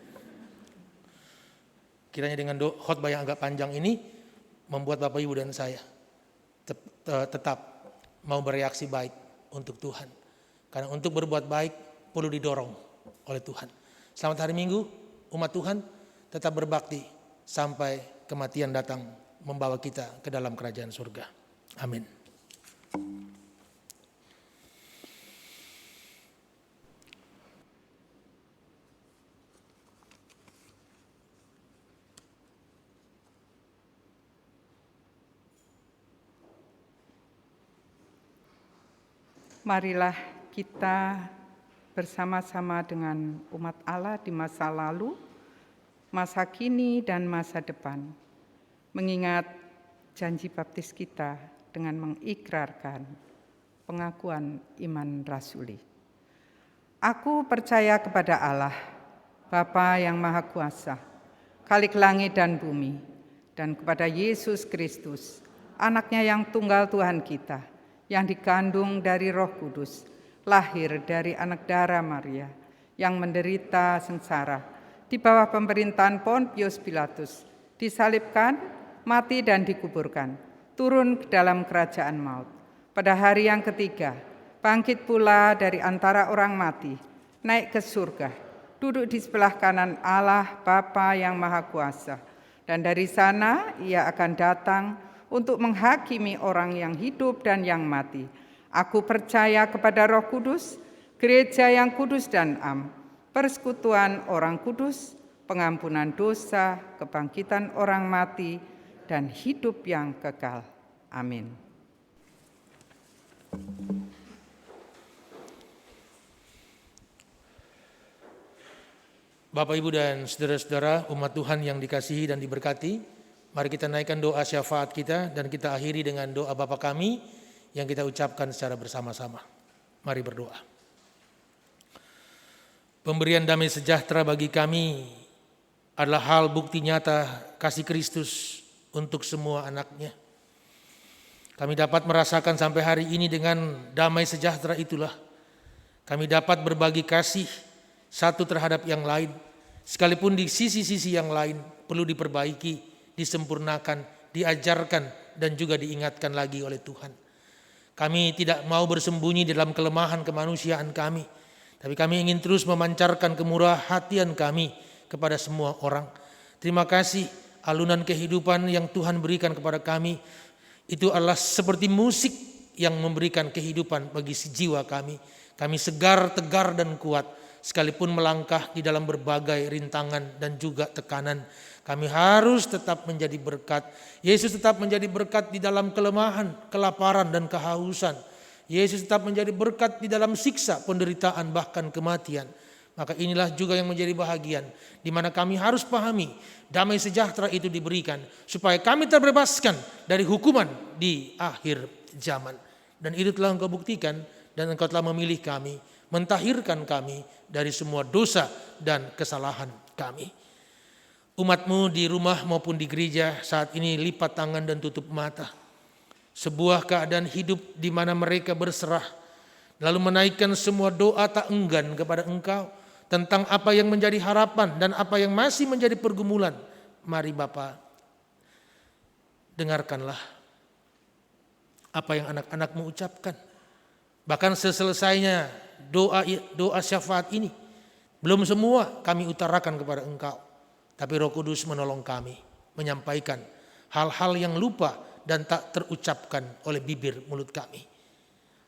Kiranya dengan khotbah yang agak panjang ini membuat Bapak Ibu dan saya tetap mau bereaksi baik untuk Tuhan. Karena untuk berbuat baik perlu didorong oleh Tuhan. Selamat hari Minggu, umat Tuhan tetap berbakti sampai kematian datang membawa kita ke dalam kerajaan surga. Amin. Marilah kita bersama-sama dengan umat Allah di masa lalu, masa kini, dan masa depan, mengingat janji baptis kita dengan mengikrarkan pengakuan iman rasuli. Aku percaya kepada Allah, Bapa yang Maha Kuasa, Khalik langit dan bumi, dan kepada Yesus Kristus, Anaknya yang tunggal Tuhan kita, yang dikandung dari Roh Kudus, lahir dari anak darah Maria, yang menderita sengsara di bawah pemerintahan Pontius Pilatus, disalibkan, mati dan dikuburkan, turun ke dalam kerajaan maut. Pada hari yang ketiga, bangkit pula dari antara orang mati, naik ke surga, duduk di sebelah kanan Allah Bapa yang Maha Kuasa, dan dari sana Ia akan datang untuk menghakimi orang yang hidup dan yang mati. Aku percaya kepada Roh Kudus, gereja yang kudus dan am, persekutuan orang kudus, pengampunan dosa, kebangkitan orang mati, dan hidup yang kekal. Amin. Bapak, Ibu, dan saudara-saudara umat Tuhan yang dikasihi dan diberkati, mari kita naikkan doa syafaat kita dan kita akhiri dengan doa Bapa kami yang kita ucapkan secara bersama-sama. Mari berdoa. Pemberian damai sejahtera bagi kami adalah hal bukti nyata kasih Kristus untuk semua anaknya. Kami dapat merasakan sampai hari ini dengan damai sejahtera itulah kami dapat berbagi kasih satu terhadap yang lain, sekalipun di sisi-sisi yang lain perlu diperbaiki, disempurnakan, diajarkan, dan juga diingatkan lagi oleh Tuhan. Kami tidak mau bersembunyi dalam kelemahan kemanusiaan kami, tapi kami ingin terus memancarkan kemurah hatian kami kepada semua orang. Terima kasih alunan kehidupan yang Tuhan berikan kepada kami, itu adalah seperti musik yang memberikan kehidupan bagi si jiwa kami. Kami segar, tegar, dan kuat sekalipun melangkah di dalam berbagai rintangan dan juga tekanan. Kami harus tetap menjadi berkat. Yesus tetap menjadi berkat di dalam kelemahan, kelaparan, dan kehausan. Yesus tetap menjadi berkat di dalam siksa, penderitaan, bahkan kematian. Maka inilah juga yang menjadi bahagian, di mana kami harus pahami damai sejahtera itu diberikan supaya kami terbebaskan dari hukuman di akhir zaman. Dan itu telah Engkau buktikan, dan Engkau telah memilih kami, mentahirkan kami dari semua dosa dan kesalahan kami. Umat-Mu di rumah maupun di gereja saat ini lipat tangan dan tutup mata. Sebuah keadaan hidup di mana mereka berserah, lalu menaikkan semua doa tak enggan kepada Engkau tentang apa yang menjadi harapan dan apa yang masih menjadi pergumulan. Mari Bapa, dengarkanlah apa yang anak-anak-Mu ucapkan. Bahkan seselesainya doa syafaat ini, belum semua kami utarakan kepada Engkau, tapi Roh Kudus menolong kami menyampaikan hal-hal yang lupa dan tak terucapkan oleh bibir mulut kami.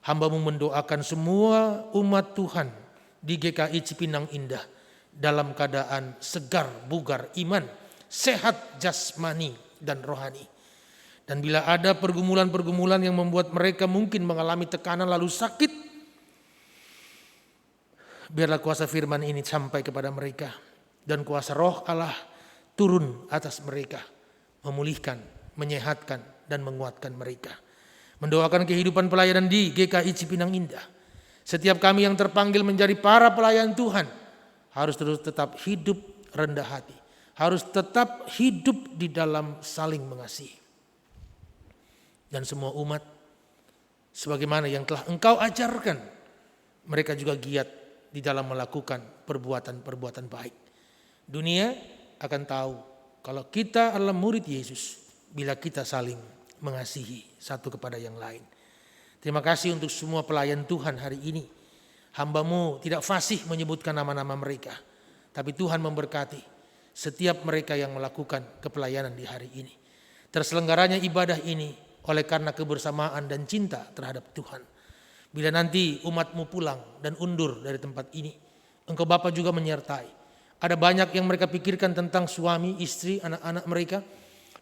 Hamba-Mu mendoakan semua umat Tuhan di GKI Cipinang Indah dalam keadaan segar, bugar iman, sehat jasmani dan rohani. Dan bila ada pergumulan-pergumulan yang membuat mereka mungkin mengalami tekanan lalu sakit, biarlah kuasa firman ini sampai kepada mereka dan kuasa Roh Allah turun atas mereka, memulihkan, menyehatkan, dan menguatkan mereka. Mendoakan kehidupan pelayanan di GKI Cipinang Indah. Setiap kami yang terpanggil menjadi para pelayan Tuhan harus terus tetap hidup rendah hati, harus tetap hidup di dalam saling mengasihi. Dan semua umat sebagaimana yang telah Engkau ajarkan, mereka juga giat di dalam melakukan perbuatan-perbuatan baik. Dunia akan tahu kalau kita adalah murid Yesus bila kita saling mengasihi satu kepada yang lain. Terima kasih untuk semua pelayan Tuhan hari ini. Hamba-Mu tidak fasih menyebutkan nama-nama mereka, tapi Tuhan memberkati setiap mereka yang melakukan kepelayanan di hari ini. Terselenggaranya ibadah ini oleh karena kebersamaan dan cinta terhadap Tuhan. Bila nanti umat-Mu pulang dan undur dari tempat ini, Engkau Bapa juga menyertai. Ada banyak yang mereka pikirkan tentang suami, istri, anak-anak mereka.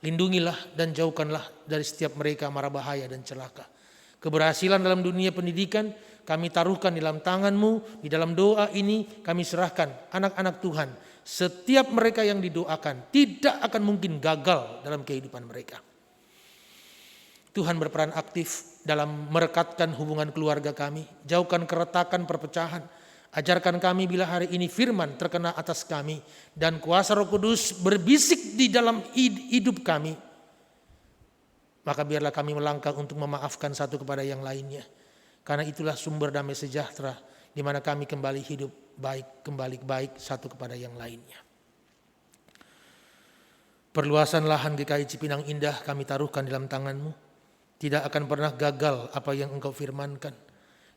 Lindungilah dan jauhkanlah dari setiap mereka mara bahaya dan celaka. Keberhasilan dalam dunia pendidikan kami taruhkan di dalam tangan-Mu. Di dalam doa ini kami serahkan anak-anak Tuhan. Setiap mereka yang didoakan tidak akan mungkin gagal dalam kehidupan mereka. Tuhan berperan aktif dalam merekatkan hubungan keluarga kami. Jauhkan keretakan, perpecahan. Ajarkan kami bila hari ini firman terkena atas kami dan kuasa Roh Kudus berbisik di dalam hidup kami. Maka biarlah kami melangkah untuk memaafkan satu kepada yang lainnya. Karena itulah sumber damai sejahtera di mana kami kembali hidup baik, kembali baik satu kepada yang lainnya. Perluasan lahan GKI Cipinang Indah kami taruhkan dalam tangan-Mu. Tidak akan pernah gagal apa yang Engkau firmankan.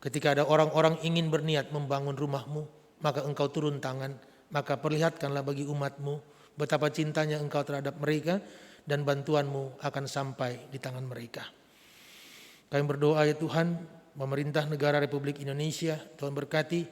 Ketika ada orang-orang ingin berniat membangun rumah-Mu, maka Engkau turun tangan, maka perlihatkanlah bagi umat-Mu betapa cintanya Engkau terhadap mereka dan bantuan-Mu akan sampai di tangan mereka. Kami berdoa ya Tuhan, pemerintah negara Republik Indonesia, Tuhan berkati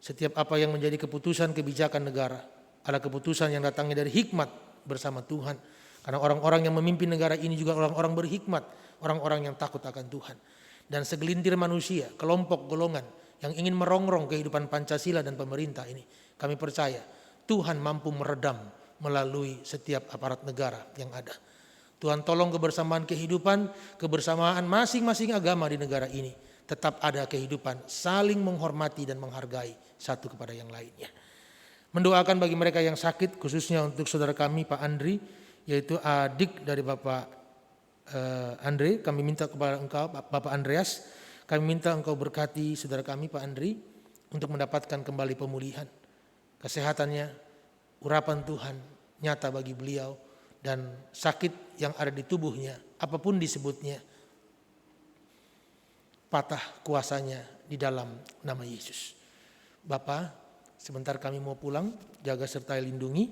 setiap apa yang menjadi keputusan kebijakan negara, adalah keputusan yang datangnya dari hikmat bersama Tuhan. Karena orang-orang yang memimpin negara ini juga orang-orang berhikmat, orang-orang yang takut akan Tuhan. Dan segelintir manusia, kelompok golongan yang ingin merongrong kehidupan Pancasila dan pemerintah ini, kami percaya Tuhan mampu meredam melalui setiap aparat negara yang ada. Tuhan tolong kebersamaan kehidupan, kebersamaan masing-masing agama di negara ini. Tetap ada kehidupan saling menghormati dan menghargai satu kepada yang lainnya. Mendoakan bagi mereka yang sakit, khususnya untuk saudara kami Pak Andri, yaitu adik dari Bapak Andre, kami minta kepada Engkau, Bapak Andreas, kami minta Engkau berkati saudara kami Pak Andri untuk mendapatkan kembali pemulihan, kesehatannya, urapan Tuhan nyata bagi beliau, dan sakit yang ada di tubuhnya, apapun disebutnya, patah kuasanya di dalam nama Yesus. Bapa, sebentar kami mau pulang, jaga serta lindungi,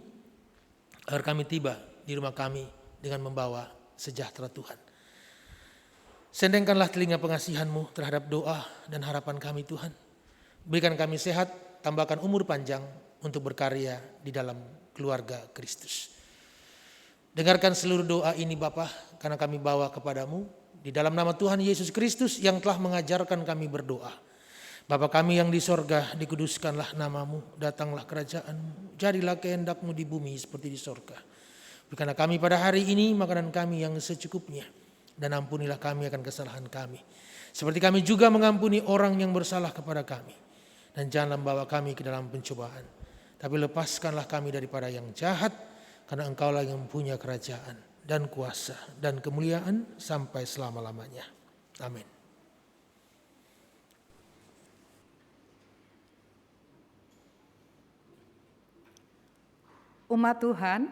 agar kami tiba di rumah kami dengan membawa sejahtera Tuhan. Sendengkanlah telinga pengasihan-Mu terhadap doa dan harapan kami Tuhan. Berikan kami sehat, tambahkan umur panjang untuk berkarya di dalam keluarga Kristus. Dengarkan seluruh doa ini Bapa, karena kami bawa kepadamu di dalam nama Tuhan Yesus Kristus yang telah mengajarkan kami berdoa. Bapa kami yang di sorga, dikuduskanlah namamu, datanglah kerajaanmu, jadilah kehendak-Mu di bumi seperti di sorga. Berikanlah kami pada hari ini makanan kami yang secukupnya, dan ampunilah kami akan kesalahan kami, seperti kami juga mengampuni orang yang bersalah kepada kami. Dan janganlah membawa kami ke dalam pencobaan, tapi lepaskanlah kami daripada yang jahat, karena Engkaulah yang mempunyai kerajaan dan kuasa dan kemuliaan sampai selama-lamanya. Amin. Umat Tuhan,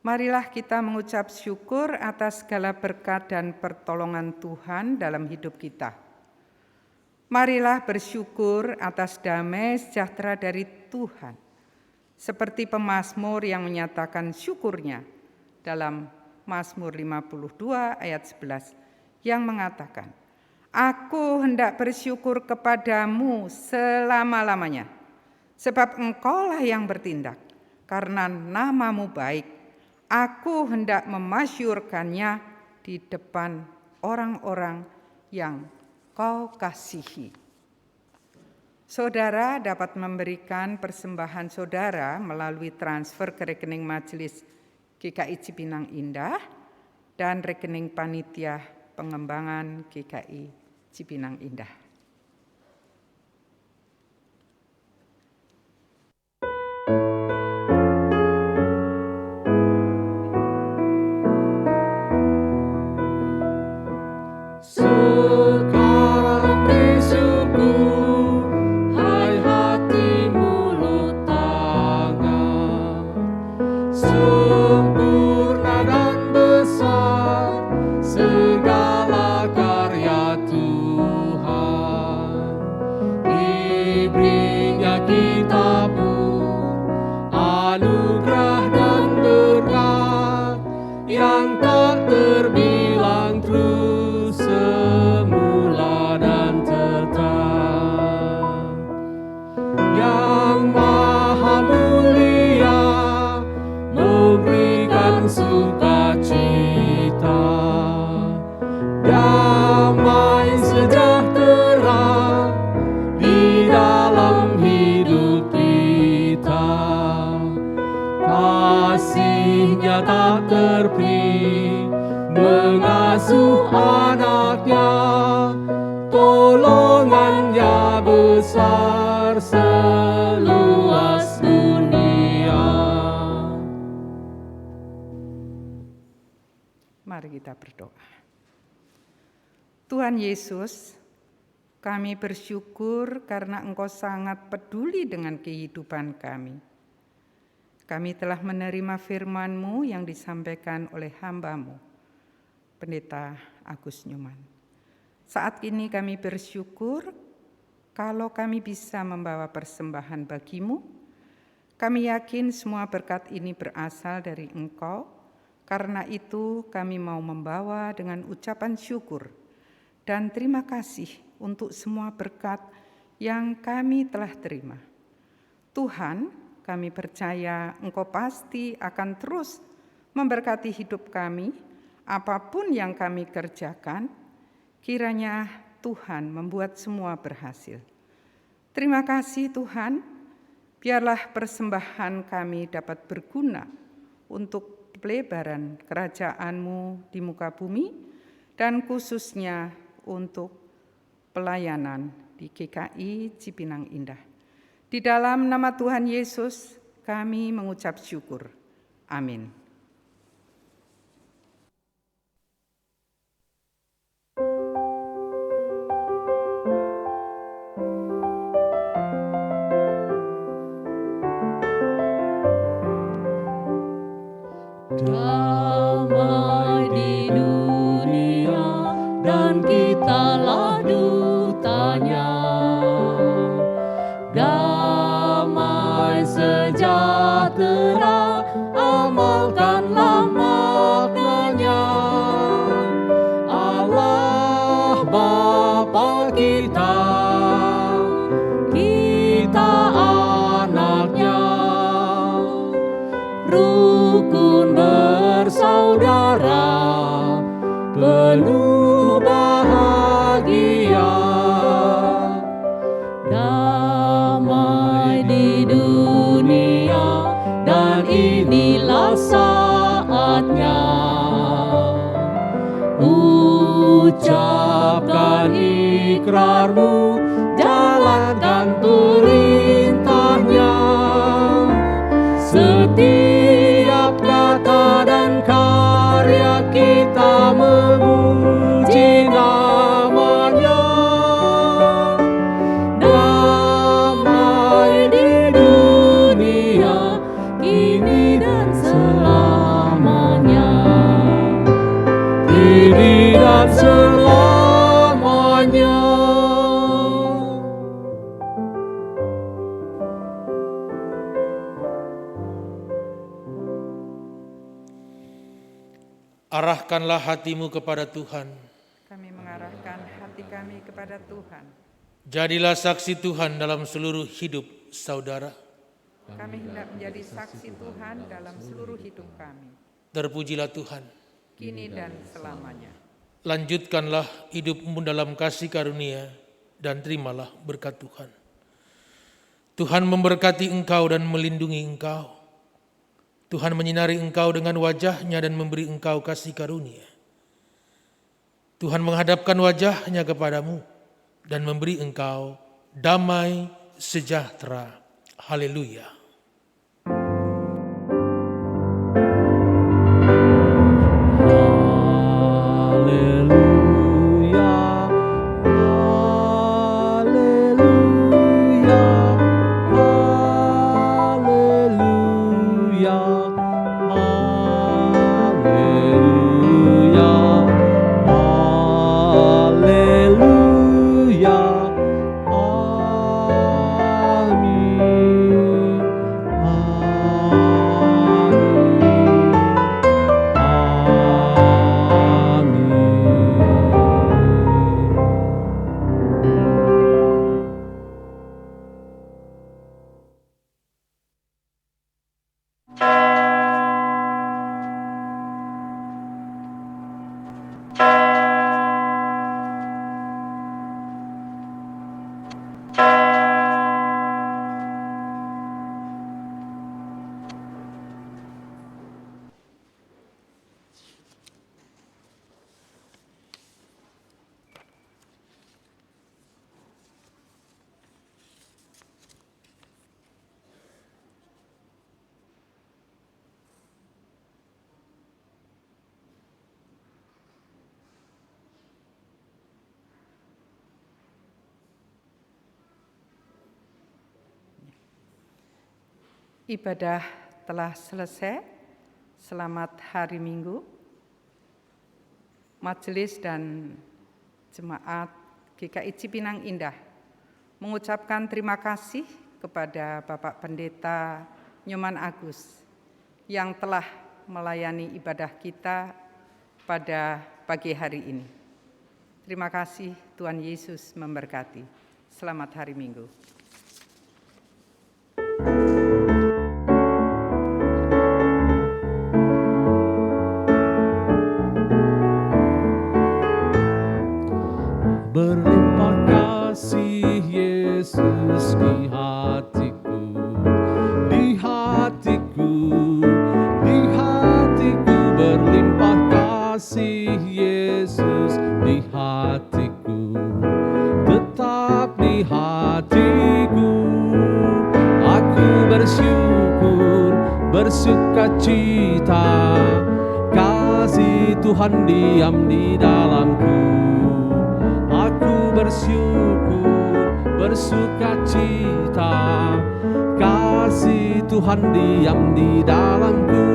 marilah kita mengucap syukur atas segala berkat dan pertolongan Tuhan dalam hidup kita. Marilah bersyukur atas damai sejahtera dari Tuhan, seperti pemazmur yang menyatakan syukurnya dalam Mazmur 52 ayat 11 yang mengatakan, "Aku hendak bersyukur kepadamu selama-lamanya, sebab Engkaulah yang bertindak, karena namamu baik. Aku hendak memasyurkannya di depan orang-orang yang Kau kasihi." Saudara dapat memberikan persembahan saudara melalui transfer ke rekening Majelis GKI Cipinang Indah dan rekening Panitia Pengembangan GKI Cipinang Indah. Sekarang bersyukur, hai hati mulut tangan, sempurna dan besar segala karya Tuhan. Diberinya kita pun anugerah dan berkat yang tak terbilang terus semula dan tetap. Yang maha mulia memberikan sukacita, damai sejahtera di dalam hidup kita. Kasih-Nya tak terperi mengasuh anaknya, tolongannya besar seluas dunia. Mari kita berdoa. Tuhan Yesus, kami bersyukur karena Engkau sangat peduli dengan kehidupan kami. Kami telah menerima firman-Mu yang disampaikan oleh hamba-Mu, Pendeta Agus Nyoman. Saat ini kami bersyukur kalau kami bisa membawa persembahan bagi-Mu. Kami yakin semua berkat ini berasal dari Engkau, karena itu kami mau membawa dengan ucapan syukur dan terima kasih untuk semua berkat yang kami telah terima. Tuhan, kami percaya Engkau pasti akan terus memberkati hidup kami, apapun yang kami kerjakan, kiranya Tuhan membuat semua berhasil. Terima kasih Tuhan, biarlah persembahan kami dapat berguna untuk pelebaran kerajaan-Mu di muka bumi, dan khususnya untuk pelayanan di GKI Cipinang Indah. Di dalam nama Tuhan Yesus kami mengucap syukur. Amin. penuh bahagia, damai di dunia, dan inilah saatnya. Ucapkan ikrarmu, jalankan perintahnya. Setiap kata dan karya kita memuji namanya. Damai di dunia, kini dan selamanya. Kini dan selamanya. Arahkanlah hatimu kepada Tuhan. Kami mengarahkan hati kami kepada Tuhan. Jadilah saksi Tuhan dalam seluruh hidup saudara. Kami hendak menjadi saksi Tuhan dalam seluruh hidup kami, Terpujilah Tuhan. kini dan selamanya. Lanjutkanlah hidupmu dalam kasih karunia dan terimalah berkat Tuhan. Tuhan memberkati engkau dan melindungi engkau. Tuhan menyinari engkau dengan wajah-Nya dan memberi engkau kasih karunia. Tuhan menghadapkan wajah-Nya kepadamu dan memberi engkau damai sejahtera. Haleluya. Ibadah telah selesai. Selamat hari Minggu. Majelis dan jemaat GKI Cipinang Indah mengucapkan terima kasih kepada Bapak Pendeta Nyoman Agus yang telah melayani ibadah kita pada pagi hari ini. Terima kasih, Tuhan Yesus memberkati. Selamat hari Minggu. Berlimpah kasih Yesus di hatiku, di hatiku, di hatiku. Berlimpah kasih Yesus di hatiku, tetap di hatiku. Aku bersyukur, bersuka cita, kasih Tuhan diam di dalamku. Aku bersyukur, bersuka cita, kasih Tuhan diam di dalamku.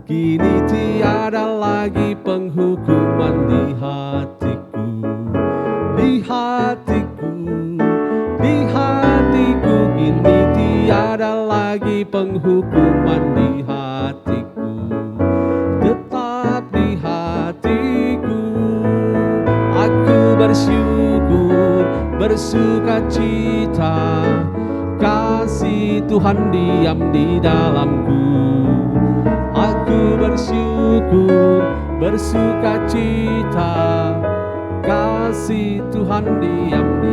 Kini tiada lagi penghukuman di hatiku, di hatiku, di hatiku. Kini tiada lagi penghukuman di hatiku, tetap di hatiku. Aku bersyukur, bersuka cita, kasih Tuhan diam di dalamku. Aku bersyukur, bersuka cita, kasih Tuhan diam di